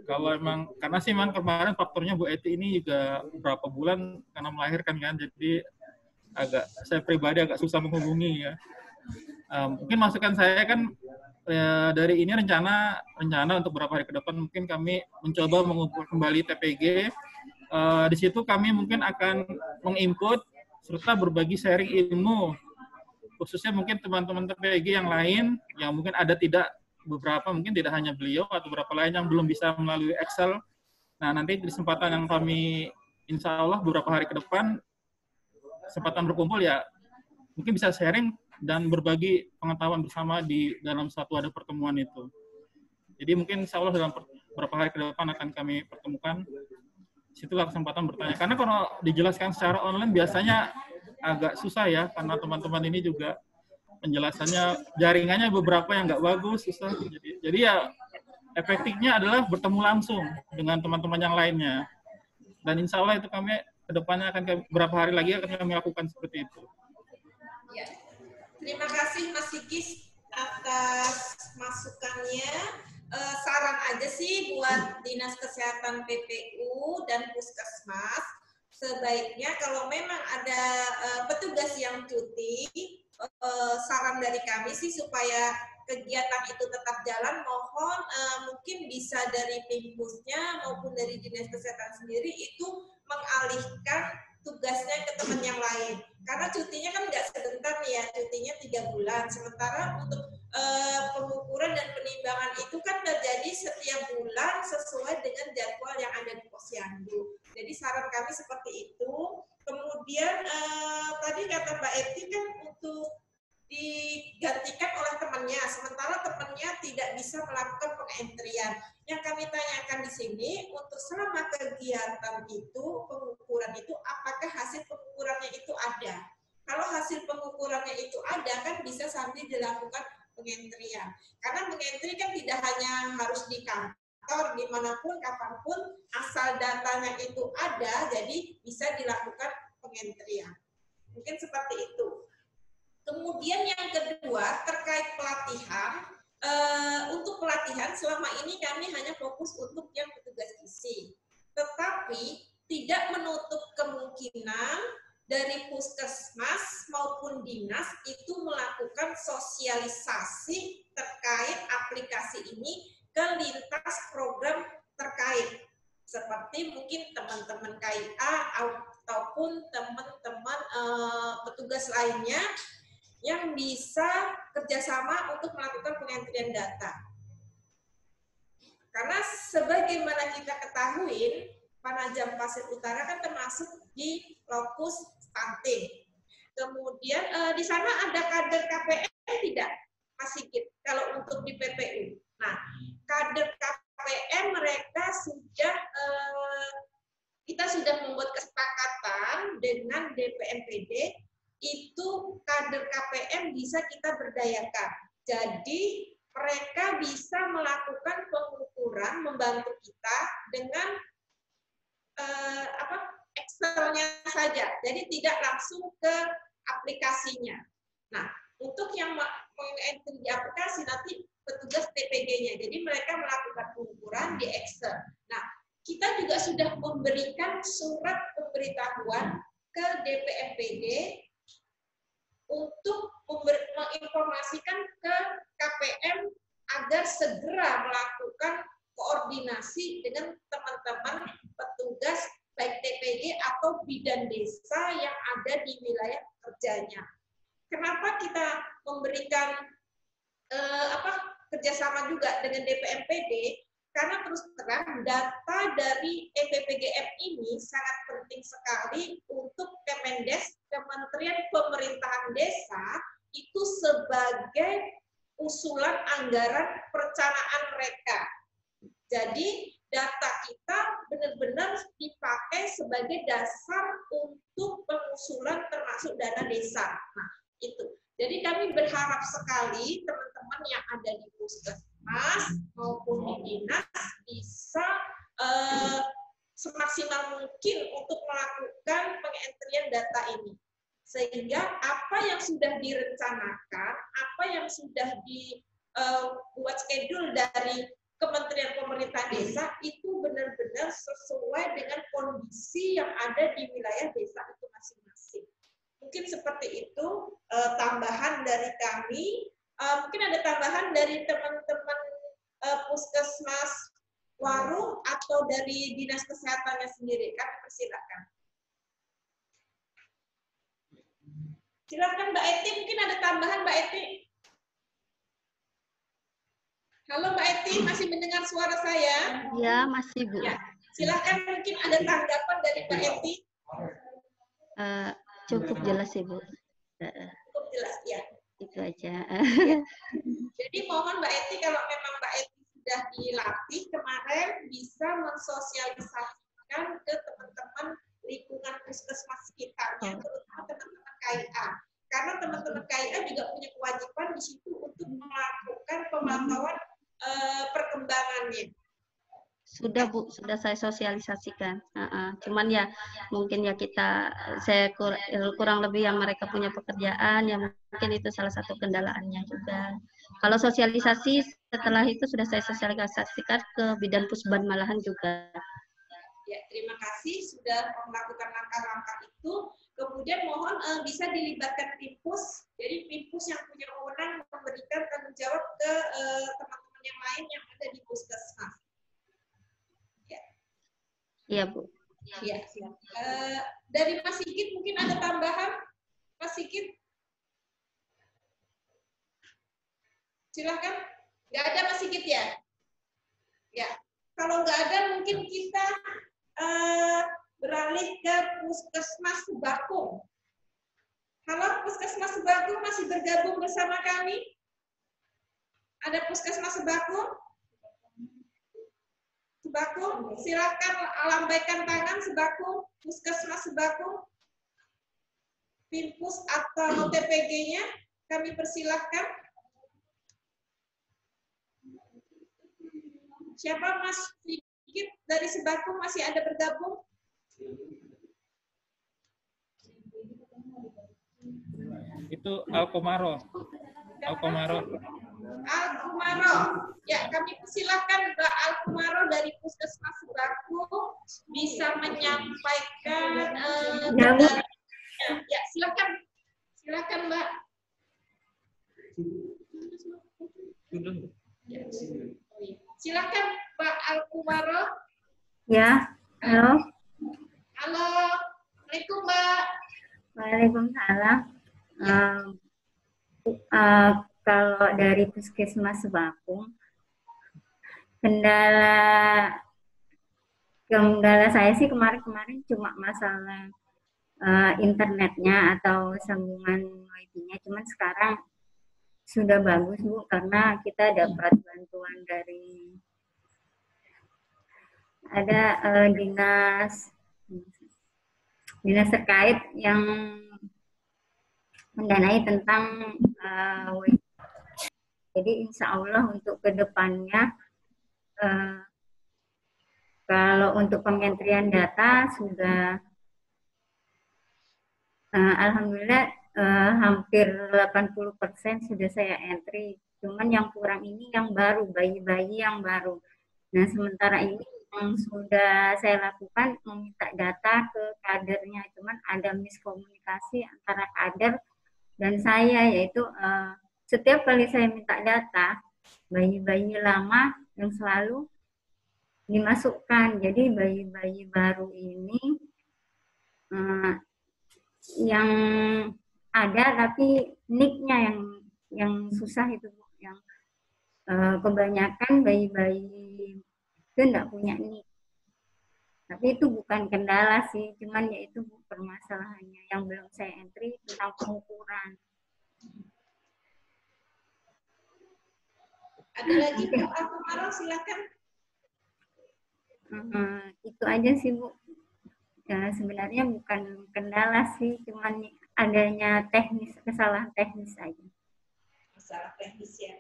kalau emang karena sih memang kemarin faktornya Bu Eti ini juga berapa bulan karena melahirkan kan, jadi saya pribadi agak susah menghubungi ya. Mungkin masukan saya kan dari ini rencana untuk beberapa hari ke depan mungkin kami mencoba mengumpul kembali TPG. Di situ kami mungkin akan menginput serta berbagi sharing ilmu, khususnya mungkin teman-teman TPG yang lain yang mungkin mungkin tidak hanya beliau atau beberapa lain yang belum bisa melalui Excel. Nah nanti di kesempatan yang kami insya Allah beberapa hari ke depan kesempatan berkumpul ya mungkin bisa sharing dan berbagi pengetahuan bersama di dalam satu ada pertemuan itu. Jadi mungkin insya Allah dalam beberapa hari ke depan akan kami pertemukan. Situlah kesempatan bertanya. Karena kalau dijelaskan secara online biasanya agak susah ya, karena teman-teman ini juga penjelasannya jaringannya beberapa yang nggak bagus, susah. Jadi ya efektifnya adalah bertemu langsung dengan teman-teman yang lainnya. Dan insya Allah itu kami kedepannya akan beberapa hari lagi akan kami lakukan seperti itu. Ya. Terima kasih Mas Sigit atas masukannya. saran aja sih buat Dinas Kesehatan PPU dan Puskesmas, sebaiknya kalau memang ada petugas yang cuti, saran dari kami sih supaya kegiatan itu tetap jalan, mohon mungkin bisa dari Pimpusnya maupun dari Dinas Kesehatan sendiri itu mengalihkan tugasnya ke teman yang lain. Karena cutinya kan nggak sebentar nih ya, cutinya 3 bulan. Sementara untuk pengukuran dan penimbangan itu kan terjadi setiap bulan sesuai dengan jadwal yang ada di Posyandu. Jadi saran kami seperti itu. Kemudian tadi kata Mbak Eti kan untuk digantikan oleh temannya, sementara temannya tidak bisa melakukan pengentrian. Yang kami tanyakan di sini, untuk selama kegiatan itu, pengukuran itu, apakah hasil pengukurannya itu ada? Kalau hasil pengukurannya itu ada, kan bisa sambil dilakukan pengentrian. Karena mengentri kan tidak hanya harus di kantor, dimanapun, kapanpun, asal datanya itu ada, jadi bisa dilakukan pengentrian. Mungkin seperti itu. Kemudian yang kedua, terkait pelatihan. Untuk pelatihan, selama ini kami hanya fokus untuk yang petugas gizi. Tetapi tidak menutup kemungkinan dari puskesmas maupun dinas itu melakukan sosialisasi terkait aplikasi ini ke lintas program terkait. Seperti mungkin teman-teman KIA ataupun teman-teman petugas lainnya yang bisa kerjasama untuk melakukan pengentrian data. Karena sebagaimana kita ketahui, Panajam Pasir Utara kan termasuk di lokus stunting. Kemudian di sana ada kader KPM tidak, Mas Sigit, kalau untuk di PPU. Nah, kader KPM mereka sudah kita sudah membuat kesepakatan dengan DPMPD, itu kader KPM bisa kita berdayakan. Jadi mereka bisa melakukan pengukuran, membantu kita dengan Excel-nya saja. Jadi tidak langsung ke aplikasinya. Nah, untuk yang mengentri di aplikasi nanti petugas TPG-nya. Jadi mereka melakukan pengukuran di Excel. Nah, kita juga sudah memberikan surat pemberitahuan ke DPMPD untuk menginformasikan ke KPM agar segera melakukan koordinasi dengan teman-teman petugas baik TPG atau bidan desa yang ada di wilayah kerjanya. Kenapa kita memberikan kerjasama juga dengan DPMPD? Karena terus terang data dari EPPGM ini sangat penting sekali untuk Kemendes, Kementerian Pemerintahan Desa, itu sebagai usulan anggaran perencanaan mereka. Jadi data kita benar-benar dipakai sebagai dasar untuk pengusulan termasuk dana desa. Nah, itu. Jadi kami berharap sekali teman-teman yang ada di puskesmas maupun di dinas bisa semaksimal mungkin untuk melakukan pengentrian data ini. Sehingga apa yang sudah direncanakan, apa yang sudah dibuat schedule dari Kementerian Pemerintahan Desa itu benar-benar sesuai dengan kondisi yang ada di wilayah desa itu masing-masing. Mungkin seperti itu tambahan dari kami. Mungkin ada tambahan dari teman-teman puskesmas warung atau dari dinas kesehatannya sendiri. Kami persilakan. Silakan Mbak Eti, mungkin ada tambahan Mbak Eti. Halo Mbak Eti, masih mendengar suara saya? Ya, masih Bu. Ya, silakan mungkin ada tanggapan dari Mbak Eti. Cukup jelas Ibu. Cukup jelas ya. Itu aja. Ya. Jadi mohon Mbak Eti kalau memang Mbak Eti sudah dilatih kemarin bisa mensosialisasikan ke teman-teman lingkungan puskesmas sekitarnya, terutama teman-teman KIA. Karena teman-teman KIA juga punya kewajiban di situ untuk melakukan pemantauan perkembangannya. Sudah Bu, sudah saya sosialisasikan. Cuman ya mungkin ya saya kurang lebih yang mereka punya pekerjaan, ya mungkin itu salah satu kendalaannya juga. Kalau sosialisasi setelah itu sudah saya sosialisasikan ke Bidan Pusban malahan juga. Ya, terima kasih sudah melakukan langkah-langkah itu. Kemudian mohon bisa dilibatkan Pimpus. Jadi Pimpus yang punya wewenang memberikan tanggung jawab ke teman-teman yang lain yang ada di Puskesmas. Ya. Iya Bu. Ya. Dari Mas Sigit mungkin ada tambahan, Mas Sigit? Silakan. Nggak ada Mas Sigit ya? Ya. Kalau nggak ada mungkin kita beralih ke Puskesmas Sebakung. Halo, Puskesmas Sebakung masih bergabung bersama kami? Ada Puskesmas Sebakung? Sebakung, silakan lambaikan tangan Sebakung, Puskesmas Sebakung, Pimpus atau TPG-nya, kami persilahkan. Siapa Mas Sigit dari Sebakung masih ada bergabung? Itu Alkomaro. Ya, kami persilahkan Mbak Alkomaro dari Puskesmas Sebakung bisa menyampaikan ya, silakan Mbak. Silakan Mbak Alkomaro. Ya, halo. Halo, Assalamualaikum Mbak. Waalaikumsalam. Kalau dari Puskesmas Sebakung, kendala saya sih kemarin cuma masalah internetnya atau sambungan wifi-nya. Cuman sekarang sudah bagus Bu, karena kita dapat bantuan dari ada dinas terkait yang mendanai tentang wifi. Jadi insya Allah untuk kedepannya kalau untuk pengentrian data sudah alhamdulillah hampir 80% sudah saya entry. Cuman yang kurang ini yang baru, bayi-bayi yang baru. Nah sementara ini yang sudah saya lakukan meminta data ke kadernya, cuman ada miskomunikasi antara kader dan saya, yaitu setiap kali saya minta data, bayi-bayi lama yang selalu dimasukkan. Jadi bayi-bayi baru ini yang ada tapi nick-nya yang susah itu, yang kebanyakan bayi-bayi itu enggak punya nick. Tapi itu bukan kendala sih, cuman yaitu permasalahannya yang belum saya entry tentang pengukuran. Ada lagi Bu Alkomaro, silakan. Itu aja sih Bu. Ya, sebenarnya bukan kendala sih, cuman adanya kesalahan teknis aja. Masalah teknis ya.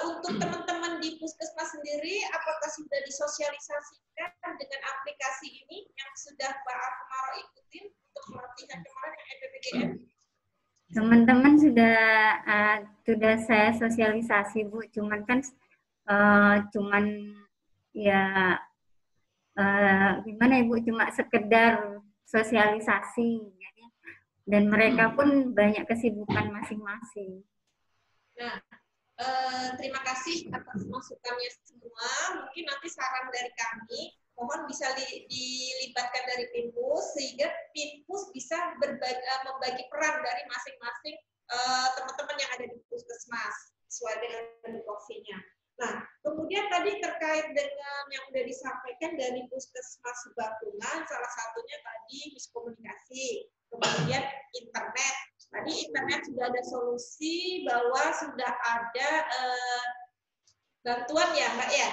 Untuk teman-teman di Puskesmas sendiri, apakah sudah disosialisasikan dengan aplikasi ini yang sudah Mbak Alkomaro ikutin untuk pelatihan kemarin yang EPPGM? Teman-teman sudah saya sosialisasi Bu, cuman kan ya gimana Ibu, cuma sekedar sosialisasi, jadi, dan mereka pun banyak kesibukan masing-masing. Nah, terima kasih atas masukannya semua. Mungkin nanti saran dari kami, mohon bisa dilibatkan dari Pimpus sehingga Pimpus bisa membagi peran dari masing-masing teman-teman yang ada di Puskesmas sesuai dengan tupoksinya. Nah, kemudian tadi terkait dengan yang sudah disampaikan dari Puskesmas Sebakungan, salah satunya tadi miskomunikasi, kemudian internet. Tadi internet sudah ada solusi bahwa sudah ada bantuan ya Mbak ya.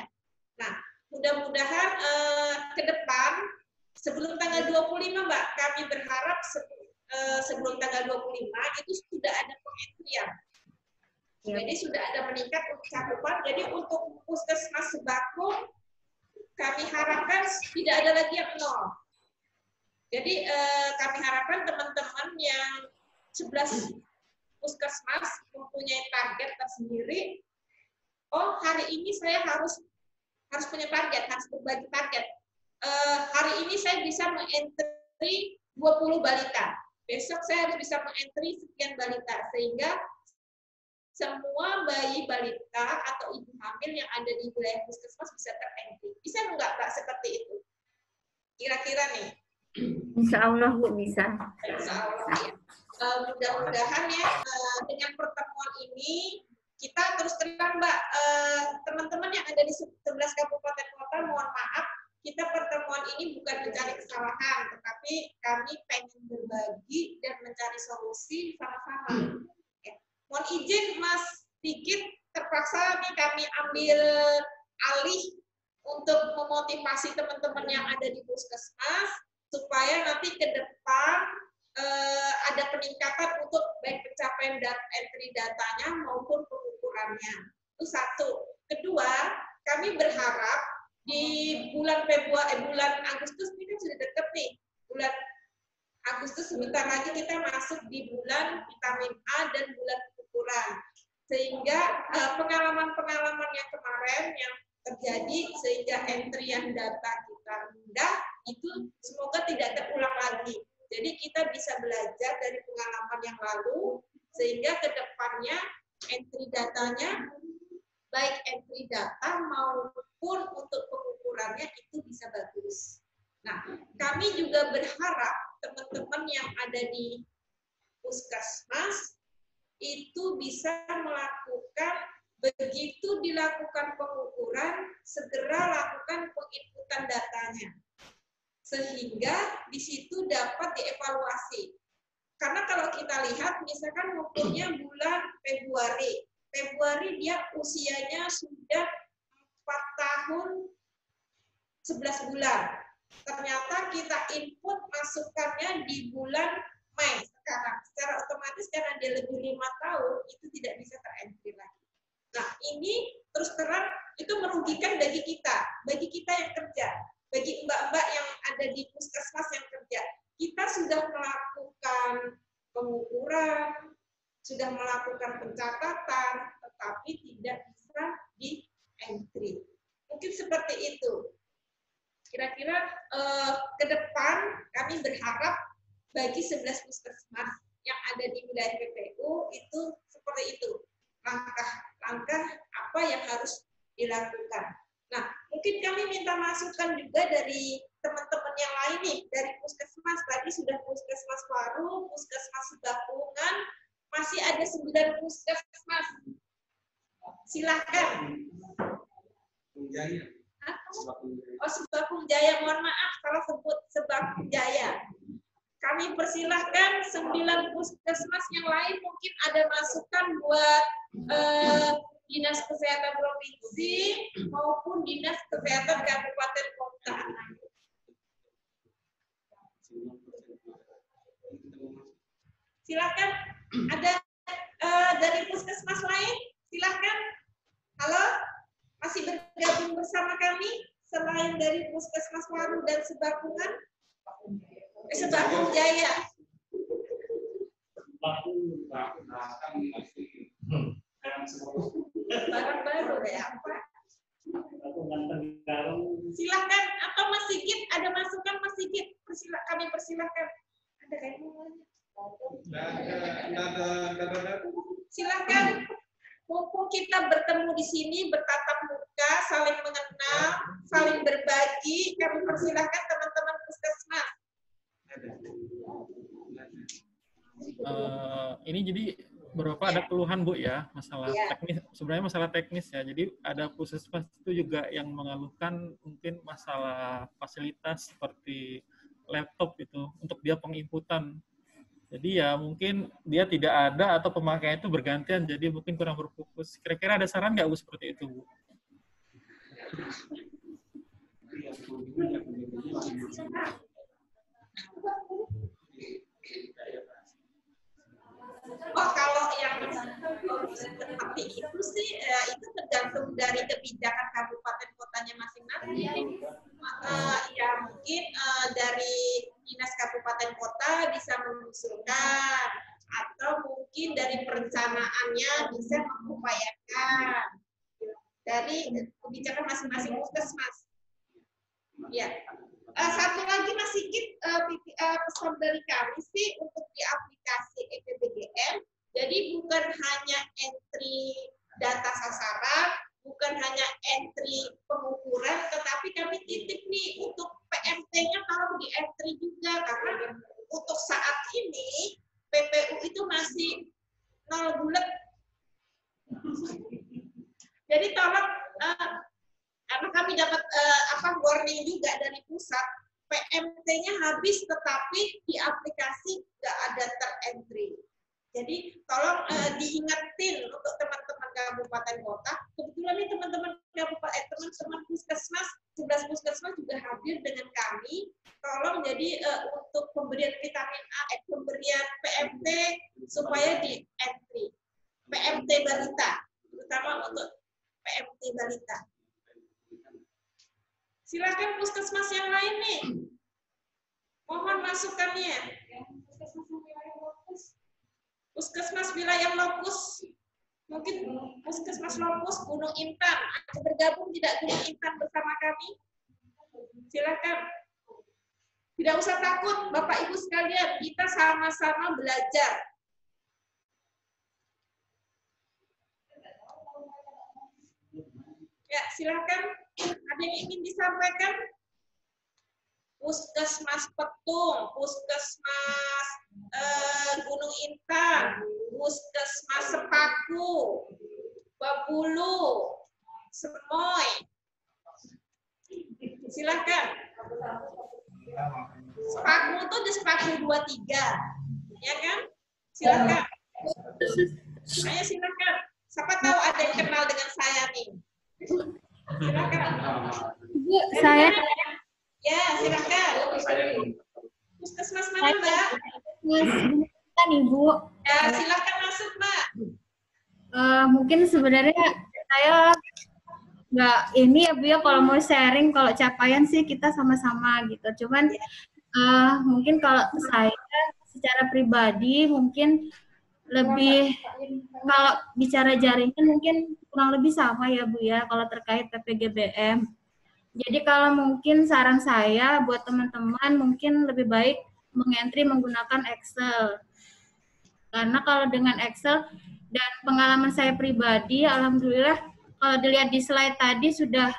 Nah, mudah-mudahan ke depan sebelum tanggal 25 Mbak, kami berharap sebelum tanggal 25 itu sudah ada pengentrian. Jadi sudah ada meningkat untuk cakupan. Jadi untuk Puskesmas Sebakung kami harapkan tidak ada lagi yang nol. Jadi kami harapkan teman-teman yang 11 puskesmas mempunyai target tersendiri. Oh, hari ini saya harus punya target, harus berbagi target. Hari ini saya bisa mengentry 20 balita. Besok saya harus bisa mengentry sekian balita, sehingga semua bayi balita atau ibu hamil yang ada di wilayah puskesmas bisa terentry. Bisa nggak Mbak seperti itu? Kira-kira nih. Insya Allah Bu bisa. Insya Allah ya. Mudah-mudahan ya dengan pertemuan ini kita terus terang Mbak, teman-teman yang ada di 11 kabupaten kota, mohon maaf, kita pertemuan ini bukan mencari kesalahan, tetapi kami pengen berbagi dan mencari solusi sama-sama. Ya. Mohon izin Mas Sigit, terpaksa nih kami ambil alih untuk memotivasi teman-teman yang ada di puskesmas, supaya nanti ke depan ada peningkatan untuk baik pencapaian entry datanya maupun pengukurannya. Itu satu. Kedua, kami berharap di bulan Agustus ini kan sudah dekat nih. Bulan Agustus sebentar lagi kita masuk di bulan vitamin A dan bulan pengukuran. Sehingga pengalaman-pengalaman yang kemarin yang terjadi sehingga entryan data kita rendah itu semoga tidak terulang lagi. Jadi kita bisa belajar dari pengalaman yang lalu sehingga ke depannya entry datanya baik entry data maupun untuk pengukurannya itu bisa bagus. Nah, kami juga berharap teman-teman yang ada di puskesmas itu bisa melakukan, begitu dilakukan pengukuran, segera lakukan penginputan datanya. Sehingga di situ dapat dievaluasi. Karena kalau kita lihat, misalkan ngukurnya bulan Februari dia usianya sudah 4 tahun 11 bulan. Ternyata kita input masukannya di bulan Mei sekarang. Secara otomatis karena dia lebih 5 tahun, itu tidak bisa terentry lagi. Nah, ini terus terang itu merugikan bagi kita yang kerja. Bagi mbak-mbak yang ada di puskesmas yang kerja, kita sudah melakukan pengukuran, sudah melakukan pencatatan, tetapi tidak bisa di-entry. Mungkin seperti itu. Kira-kira ke depan kami berharap bagi 11 puskesmas yang ada di wilayah PPU itu seperti itu. Langkah-langkah apa yang harus dilakukan. Nah, mungkin kami minta masukan juga dari teman-teman yang lain nih, dari puskesmas. Tadi sudah puskesmas Waru, puskesmas Sebakungan, masih ada 9 puskesmas. Silahkan. Oh, Sebakung Jaya, mohon maaf kalau sebut Sebakung Jaya. Kami persilahkan 9 puskesmas yang lain mungkin ada masukan buat Dinas Kesehatan Provinsi maupun Dinas Kesehatan Kabupaten Kota. Silakan, ada dari puskesmas lain? Silakan. Halo, masih bergabung bersama kami selain dari Puskesmas Waru dan Sebakungan? Sebakung Jaya. Barang baru ya apa? Silakan, atau Mas Sigit ada masukan Mas Sigit? Kami persilahkan. Ada kayaknya. Silakan. Mumpung kita bertemu di sini, bertatap muka, saling mengenal, saling berbagi, kami persilahkan teman-teman puskesmas. Ini jadi beberapa ada keluhan Bu ya, masalah teknis, sebenarnya masalah teknis ya. Jadi ada puskesmas itu juga yang mengeluhkan mungkin masalah fasilitas seperti laptop itu untuk dia penginputan. Jadi ya mungkin dia tidak ada atau pemakaian itu bergantian, jadi mungkin kurang berfokus. Kira-kira ada saran nggak Bu seperti itu Bu? Oh, kalau yang seperti itu sih, itu tergantung dari kebijakan kabupaten kotanya masing-masing. dari perencanaannya bisa mengupayakan dari kebijakan masing-masing puskesmas. Ya. Satu lagi Mas Sigit, pesan dari kami sih untuk di aplikasi EPPGM, jadi bukan hanya entry data sasaran, bukan hanya entry pengukuran, tetapi kami titip nih untuk PMT-nya kalau di entry juga, karena untuk saat ini PPU itu masih 0 bulat. Jadi tolong, karena kami dapat warning juga dari pusat, PMT-nya habis tetapi di aplikasi nggak ada terentry. Jadi tolong diingetin untuk teman-teman kabupaten kota. Kebetulan nih teman-teman kabupaten, teman-teman puskesmas, 11 puskesmas juga hadir dengan kami. Tolong jadi untuk pemberian vitamin A, pemberian PMT supaya di entry. PMT balita, terutama untuk PMT balita. Silakan puskesmas yang lain nih. Mohon masukannya. Puskesmas wilayah Lokus. Mungkin puskesmas Lokus, Gunung Intan. Ada bergabung tidak Gunung Intan bersama kami? Silakan. Tidak usah takut, Bapak Ibu sekalian. Kita sama-sama belajar. Ya, silakan. Ada yang ingin disampaikan? Puskesmas Petung, Puskesmas Gunung Intan, Puskesmas Sepaku, Babulu, Semoy. Silakan. Sepaku itu di Sepaku 23, ya kan? Silakan. Ayo silakan. Siapa tahu ada yang kenal dengan saya nih. Silakan. Ibu, saya Ya, silakan. Puskesmas mana, Mbak? kan Ibu. Ya, silakan masuk, Mbak. Mungkin sebenarnya saya nggak ini ya Bu ya, kalau mau sharing, kalau capaian sih kita sama-sama gitu. Cuman mungkin kalau saya secara pribadi mungkin lebih, kalau bicara jaringan mungkin kurang lebih sama ya Bu ya kalau terkait PPGBM. Jadi kalau mungkin saran saya buat teman-teman mungkin lebih baik mengentry menggunakan Excel. Karena kalau dengan Excel dan pengalaman saya pribadi, alhamdulillah kalau dilihat di slide tadi sudah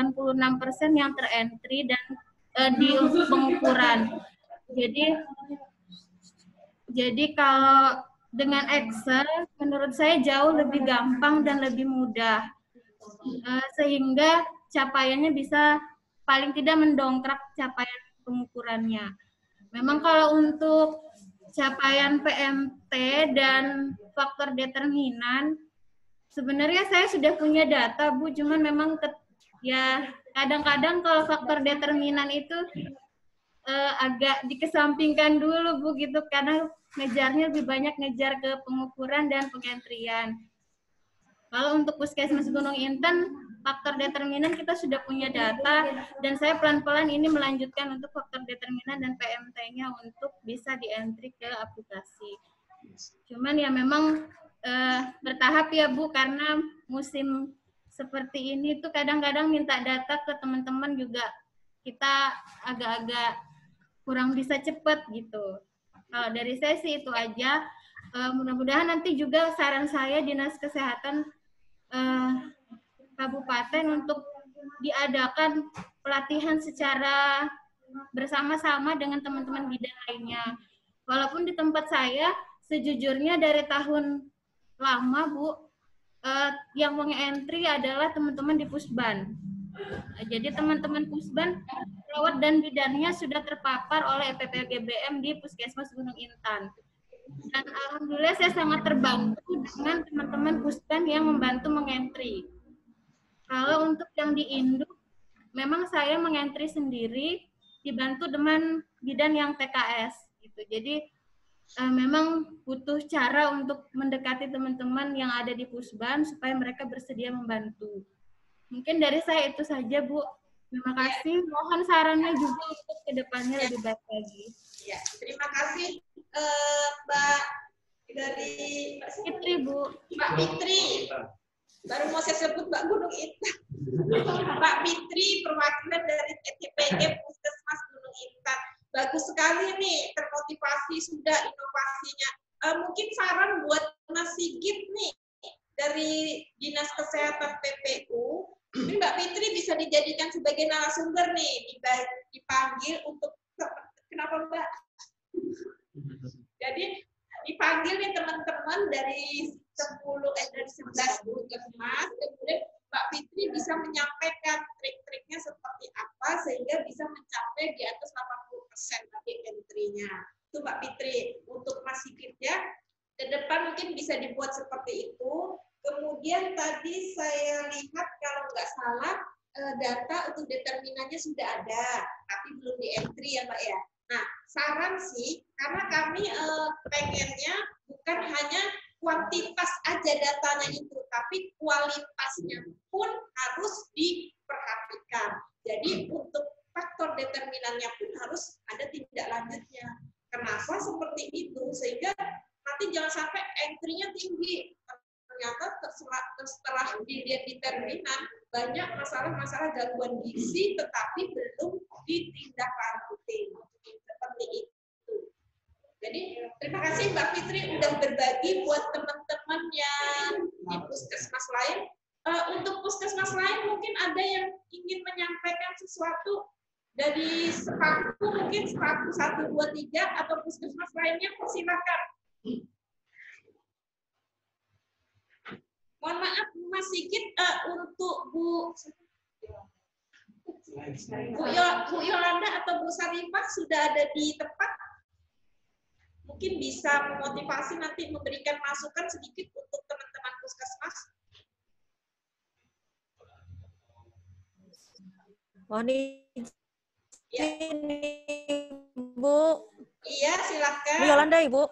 86% yang terentry dan di pengukuran. Jadi kalau dengan Excel menurut saya jauh lebih gampang dan lebih mudah. Sehingga capaiannya bisa paling tidak mendongkrak capaian pengukurannya. Memang kalau untuk capaian PMT dan faktor determinan, sebenarnya saya sudah punya data Bu, cuman memang ya kadang-kadang kalau faktor determinan itu agak dikesampingkan dulu Bu gitu, karena ngejarnya lebih banyak ngejar ke pengukuran dan pengentrian. Kalau untuk Puskesmas Gunung Intan, faktor determinan kita sudah punya data, dan saya pelan-pelan ini melanjutkan untuk faktor determinan dan PMT-nya untuk bisa di-entry ke aplikasi. Cuman ya memang bertahap ya Bu, karena musim seperti ini tuh kadang-kadang minta data ke teman-teman juga kita agak-agak kurang bisa cepat gitu. Kalau dari saya sih itu aja. Mudah-mudahan nanti juga saran saya Dinas Kesehatan Kabupaten untuk diadakan pelatihan secara bersama-sama dengan teman-teman bidan lainnya. Walaupun di tempat saya sejujurnya dari tahun lama Bu, yang meng-entry adalah teman-teman di Pusban. Jadi teman-teman Pusban, perawat dan bidannya sudah terpapar oleh EPPGBM di Puskesmas Gunung Intan. Dan alhamdulillah saya sangat terbantu dengan teman-teman Pusban yang membantu meng-entry. Kalau untuk yang di Induk, memang saya meng-entry sendiri, dibantu dengan bidan yang TKS gitu. Jadi memang butuh cara untuk mendekati teman-teman yang ada di Pusban supaya mereka bersedia membantu. Mungkin dari saya itu saja Bu. Terima kasih. Mohon sarannya juga untuk kedepannya lebih baik lagi. Ya, terima kasih Mbak Dari Fitri, Bu. Mbak Fitri. Baru mau saya sebut Mbak Gunung Intan. Mbak Fitri, perwakilan dari TPG Puskesmas Gunung Intan. Bagus sekali nih, termotivasi sudah inovasinya. Mungkin saran buat Mas Sigit nih, dari Dinas Kesehatan PPU, ini Mbak Fitri bisa dijadikan sebagai narasumber nih, dipanggil untuk, kenapa Mbak? Jadi dipanggil nih teman-teman dari 11 puskesmas, kemudian Mbak Fitri bisa menyampaikan trik-triknya seperti apa sehingga bisa mencapai di atas 80% tadi entry-nya. Itu Mbak Fitri. Untuk Mas Sigit ya, ke depan mungkin bisa dibuat seperti itu. Kemudian tadi saya lihat kalau nggak salah data untuk determinannya sudah ada, tapi belum di entry ya Mbak ya. Nah, saran sih, karena kami pengennya bukan hanya kuantitas aja datanya itu, tapi kualitasnya pun harus diperhatikan. Jadi untuk faktor determinannya pun harus ada tindak lanjutnya. Kenapa seperti itu? Sehingga nanti jangan sampai entry-nya tinggi. Ternyata setelah dilihat determinan, banyak masalah-masalah gangguan gizi, tetapi belum ditindaklanjuti. Seperti itu. Jadi terima kasih Mbak Fitri udah berbagi buat teman-teman yang di puskesmas lain. Untuk puskesmas lain mungkin ada yang ingin menyampaikan sesuatu dari Sepaku, mungkin Sepaku 1, 2, 3 atau puskesmas lainnya, silakan. Mohon maaf Mas Sigit, untuk Bu Yolanda atau Bu Sarifah sudah ada di tempat, mungkin bisa memotivasi nanti memberikan masukan sedikit untuk teman-teman puskesmas. Mohon izin, Bu. Iya, silakan. Bu Yolanda, Ibu.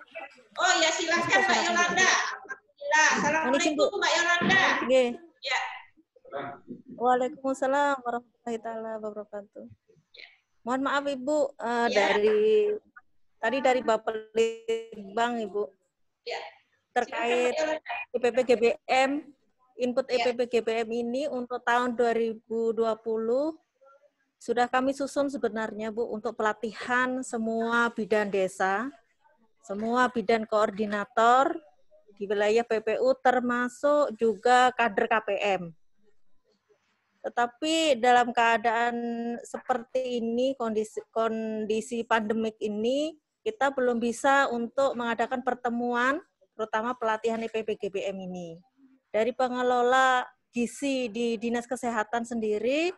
Oh ya, silakan Mbak Yolanda. Alhamdulillah. Assalamualaikum Mbak Yolanda. Oke. Ya. Waalaikumsalam warahmatullahi taala wabarakatuh. Mohon maaf Ibu, Ya. dari Bapak Litbang Ibu. Ya. Terkait Silakan, Mbak Yolanda. EPPGBM, input Ya. EPPGBM ini untuk tahun 2020 sudah kami susun sebenarnya Bu untuk pelatihan semua bidan desa, semua bidan koordinator di wilayah PPU termasuk juga kader KPM. Tetapi dalam keadaan seperti ini, kondisi pandemik ini, kita belum bisa untuk mengadakan pertemuan, terutama pelatihan EPPGBM ini. Dari pengelola gizi di Dinas Kesehatan sendiri,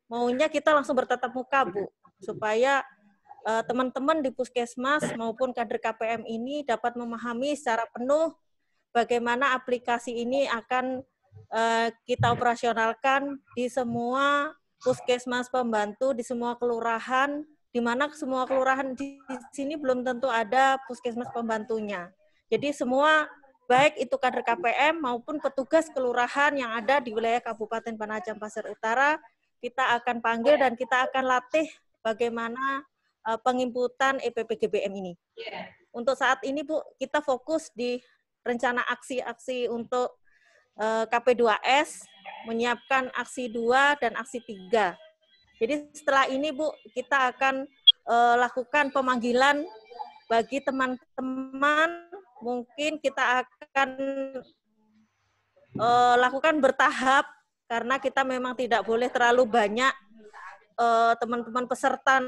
maunya kita langsung bertatap muka, Bu, supaya teman-teman di puskesmas maupun kader KPM ini dapat memahami secara penuh bagaimana aplikasi ini akan kita operasionalkan di semua puskesmas pembantu, di semua kelurahan, di mana semua kelurahan di sini belum tentu ada puskesmas pembantunya. Jadi semua, baik itu kader KPM maupun petugas kelurahan yang ada di wilayah Kabupaten Penajam Pasir Utara, kita akan panggil dan kita akan latih bagaimana penginputan EPPGBM ini. Untuk saat ini Bu, kita fokus di rencana aksi-aksi untuk KP2S, menyiapkan aksi 2 dan aksi 3. Jadi setelah ini Bu, kita akan lakukan pemanggilan bagi teman-teman, mungkin kita akan lakukan bertahap, karena kita memang tidak boleh terlalu banyak teman-teman peserta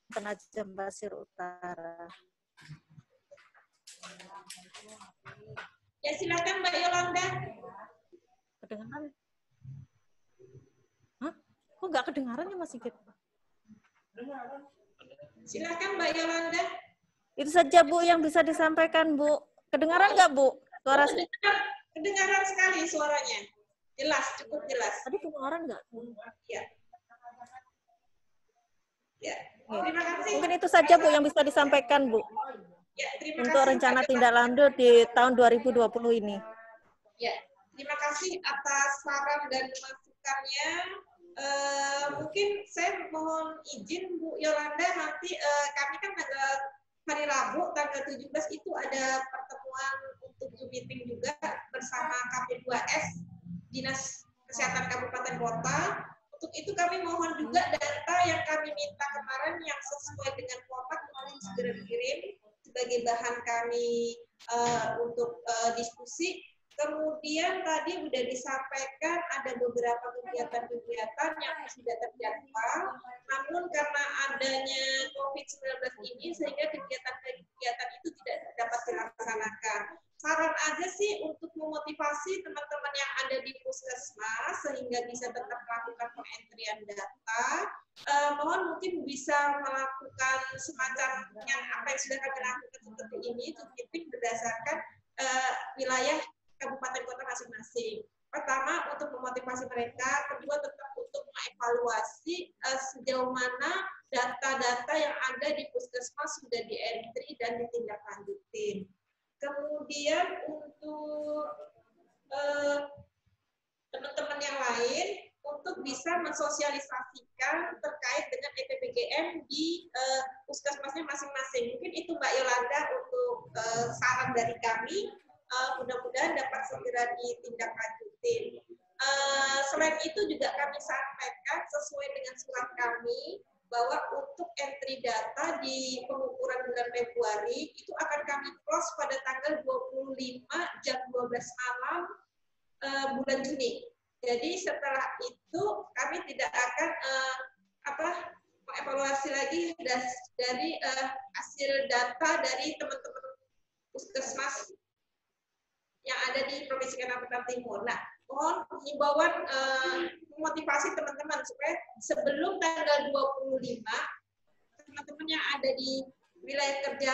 Penajam Pasir Utara. Ya, silakan Mbak Yolanda. Kedengaran? Hah? Kok nggak kedengaran ya Mas Sigit? Silakan Mbak Yolanda. Itu saja Bu yang bisa disampaikan Bu. Kedengaran nggak Bu? Suara Kedengaran sekali suaranya. Jelas, cukup jelas. tadi kedengaran nggak? Ya. Ya. Terima kasih. Mungkin itu saja Bu yang bisa disampaikan Bu. Ya, terima Untuk kasih, rencana Mbak tindak Yolanda. lanjut di tahun 2020 ini. Ya, Terima kasih atas saran dan masukannya. Mungkin saya mohon izin Bu Yolanda, nanti kami kan tanggal hari Rabu tanggal 17 itu ada pertemuan untuk Zoom meeting juga bersama KP2S Dinas Kesehatan Kabupaten Kota. Untuk itu kami mohon juga data yang kami minta kemarin yang sesuai dengan format mohon segera dikirim sebagai bahan kami untuk diskusi. Kemudian tadi sudah disampaikan ada beberapa kegiatan-kegiatan yang sudah terjadwal, namun karena adanya COVID-19 ini sehingga kegiatan-kegiatan itu tidak dapat dilaksanakan. Saran aja sih untuk memotivasi teman-teman yang ada di puskesmas sehingga bisa tetap melakukan pengentrian data, mohon mungkin bisa melakukan semacam yang apa yang sudah kami lakukan seperti ini, meeting berdasarkan wilayah kabupaten kota masing-masing. Pertama untuk memotivasi mereka, kedua tetap untuk mengevaluasi sejauh mana data-data yang ada di puskesmas sudah di-entry dan ditindaklanjutin. Kemudian untuk teman-teman yang lain untuk bisa mensosialisasikan terkait dengan EPPGM di puskesmasnya masing-masing. Mungkin itu Mbak Yolanda untuk saran dari kami. Mudah-mudahan dapat segera ditindaklanjutin. Selain itu juga kami sampaikan sesuai dengan surat kami bahwa untuk entry data di pengukuran bulan Februari itu akan kami close pada tanggal 25 jam 12 malam bulan Juni. Jadi setelah itu kami tidak akan mengevaluasi lagi dari hasil data dari teman-teman puskesmas yang ada di Provinsi Kalimantan Timur. Nah, mohon himbauan memotivasi teman-teman supaya sebelum tanggal 25 teman-teman yang ada di wilayah kerja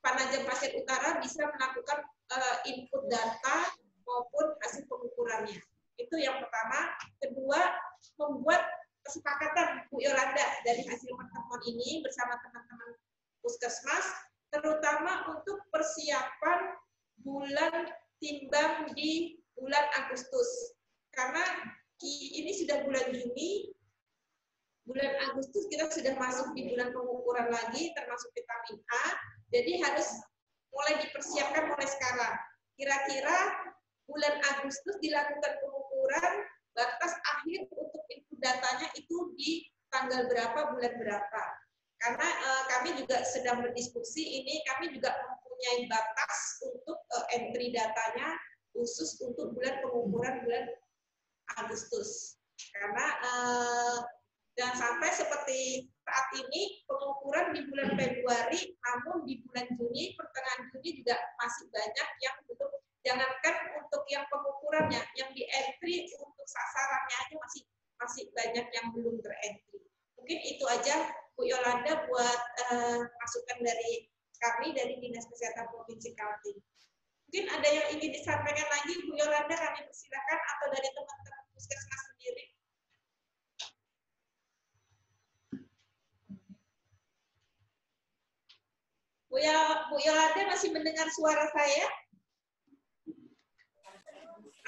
Panajam Pasir Utara bisa melakukan input data maupun hasil pengukurannya. Itu yang pertama. Kedua, membuat kesepakatan Bu Yolanda dari hasil pertemuan ini bersama teman-teman puskesmas, terutama untuk persiapan bulan timbang di bulan Agustus. Karena ini sudah bulan Juni, bulan Agustus kita sudah masuk di bulan pengukuran lagi, termasuk vitamin A, jadi harus mulai dipersiapkan mulai sekarang. Kira-kira bulan Agustus dilakukan pengukuran, batas akhir untuk input datanya itu di tanggal berapa, bulan berapa. Karena kami juga sedang berdiskusi, ini kami juga mempunyai batas untuk entry datanya khusus untuk bulan pengukuran bulan Agustus. Karena jangan sampai seperti saat ini pengukuran di bulan Februari, namun di bulan Juni, pertengahan Juni juga masih banyak yang belum, jangankan untuk yang pengukurannya, yang di entry untuk sasarannya aja masih banyak yang belum terentry. Mungkin itu aja Bu Yolanda buat masukan dari kami dari Dinas Kesehatan Provinsi Kaltim. Mungkin ada yang ingin disampaikan lagi Bu Yolanda, kami persilakan, atau dari teman-teman puskesmas sendiri. Bu Yolanda masih mendengar suara saya?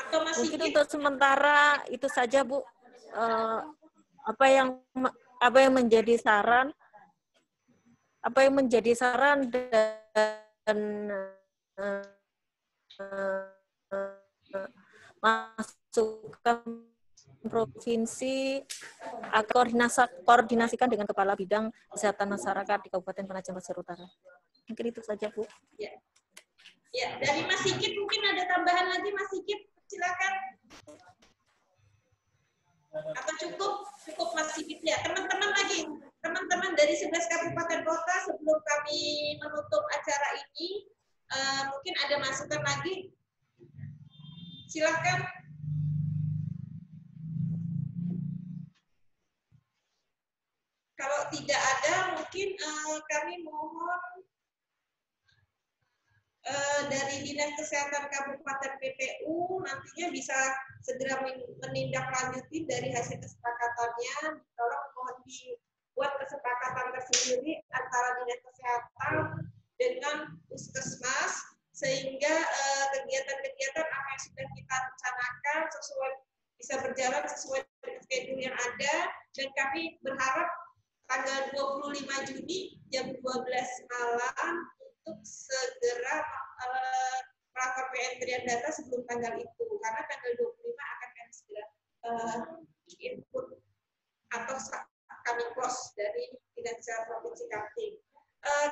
Atau masih? Mungkin untuk sementara itu saja Bu. Apa yang menjadi saran dan masukan provinsi akan koordinasikan dengan Kepala Bidang Kesehatan Masyarakat di Kabupaten Penajam Pasir Utara. Mungkin itu saja Bu. Ya, dari Mas Sigit mungkin ada tambahan lagi, Mas Sigit, silakan. Atau cukup Mas Sigit ya. Teman-teman dari 11 kabupaten kota, sebelum kami menutup acara ini, mungkin ada masukan lagi. Silakan. Kalau tidak ada, mungkin kami mohon dari Dinas Kesehatan Kabupaten PPU nantinya bisa segera menindaklanjuti dari hasil kesepakatannya. Tolong mohon dibuat kesepakatan tersendiri antara Dinas Kesehatan dengan puskesmas sehingga kegiatan-kegiatan apa yang sudah kita rencanakan bisa berjalan sesuai dengan schedule yang ada, dan kami berharap tanggal 25 Juni jam 12 malam untuk segera melakukan pengentrian data sebelum tanggal itu, karena tanggal 25 akan kami segera input atau kami close dari Dinas Kesehatan Provinsi Kaltim.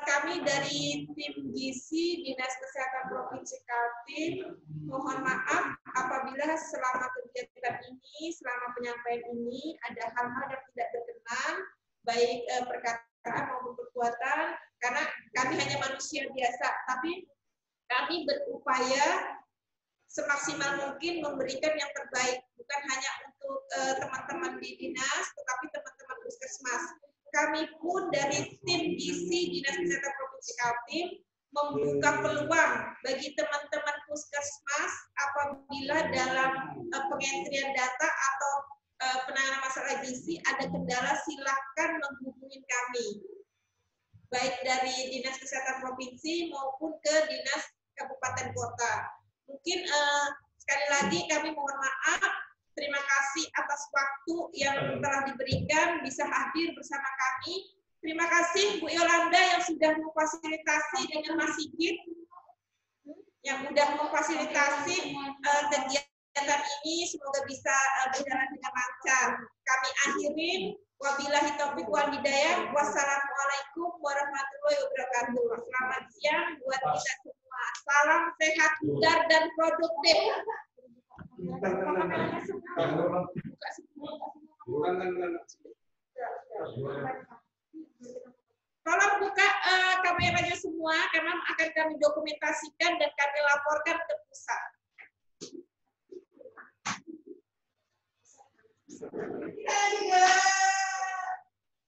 Kami dari tim gizi Dinas Kesehatan Provinsi Kaltim mohon maaf apabila selama kegiatan ini, selama penyampaian ini ada hal-hal yang tidak berkenan, baik perkataan maupun perbuatan, karena kami hanya manusia biasa, tapi kami berupaya semaksimal mungkin memberikan yang terbaik, bukan hanya untuk teman-teman di dinas, tetapi teman-teman puskesmas. Kami pun dari tim gizi Dinas Kesehatan Provinsi Kaltim membuka peluang bagi teman-teman puskesmas apabila dalam pengentrian data atau penanganan masalah gizi ada kendala, silakan menghubungi kami, baik dari Dinas Kesehatan Provinsi maupun ke Dinas Kabupaten Kota. Mungkin sekali lagi kami mohon maaf, terima kasih atas waktu yang telah diberikan bisa hadir bersama kami. Terima kasih Bu Yolanda yang sudah memfasilitasi dengan Mas Sigit, yang sudah memfasilitasi kegiatan ini, semoga bisa berjalan dengan lancar. Kami akhirin, wabillahi taufiq wal hidayah. Wassalamualaikum warahmatullahi wabarakatuh. Selamat siang buat kita semua. Salam sehat, segar, dan produktif. Tolong buka kameranya semua karena akan kami dokumentasikan dan kami laporkan ke pusat.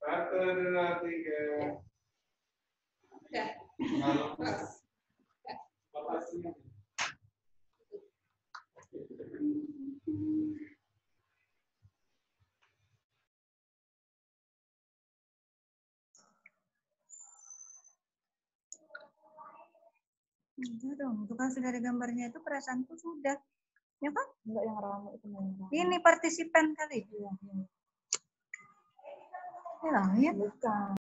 Satu, dua, tiga. Enggak dong, itu kan sudah ada gambarnya, itu perasaanku sudah. Ya kan? Enggak yang ramai itu yang ramai. Ini partisipan kali. Iya. Ya, ya. Bukan.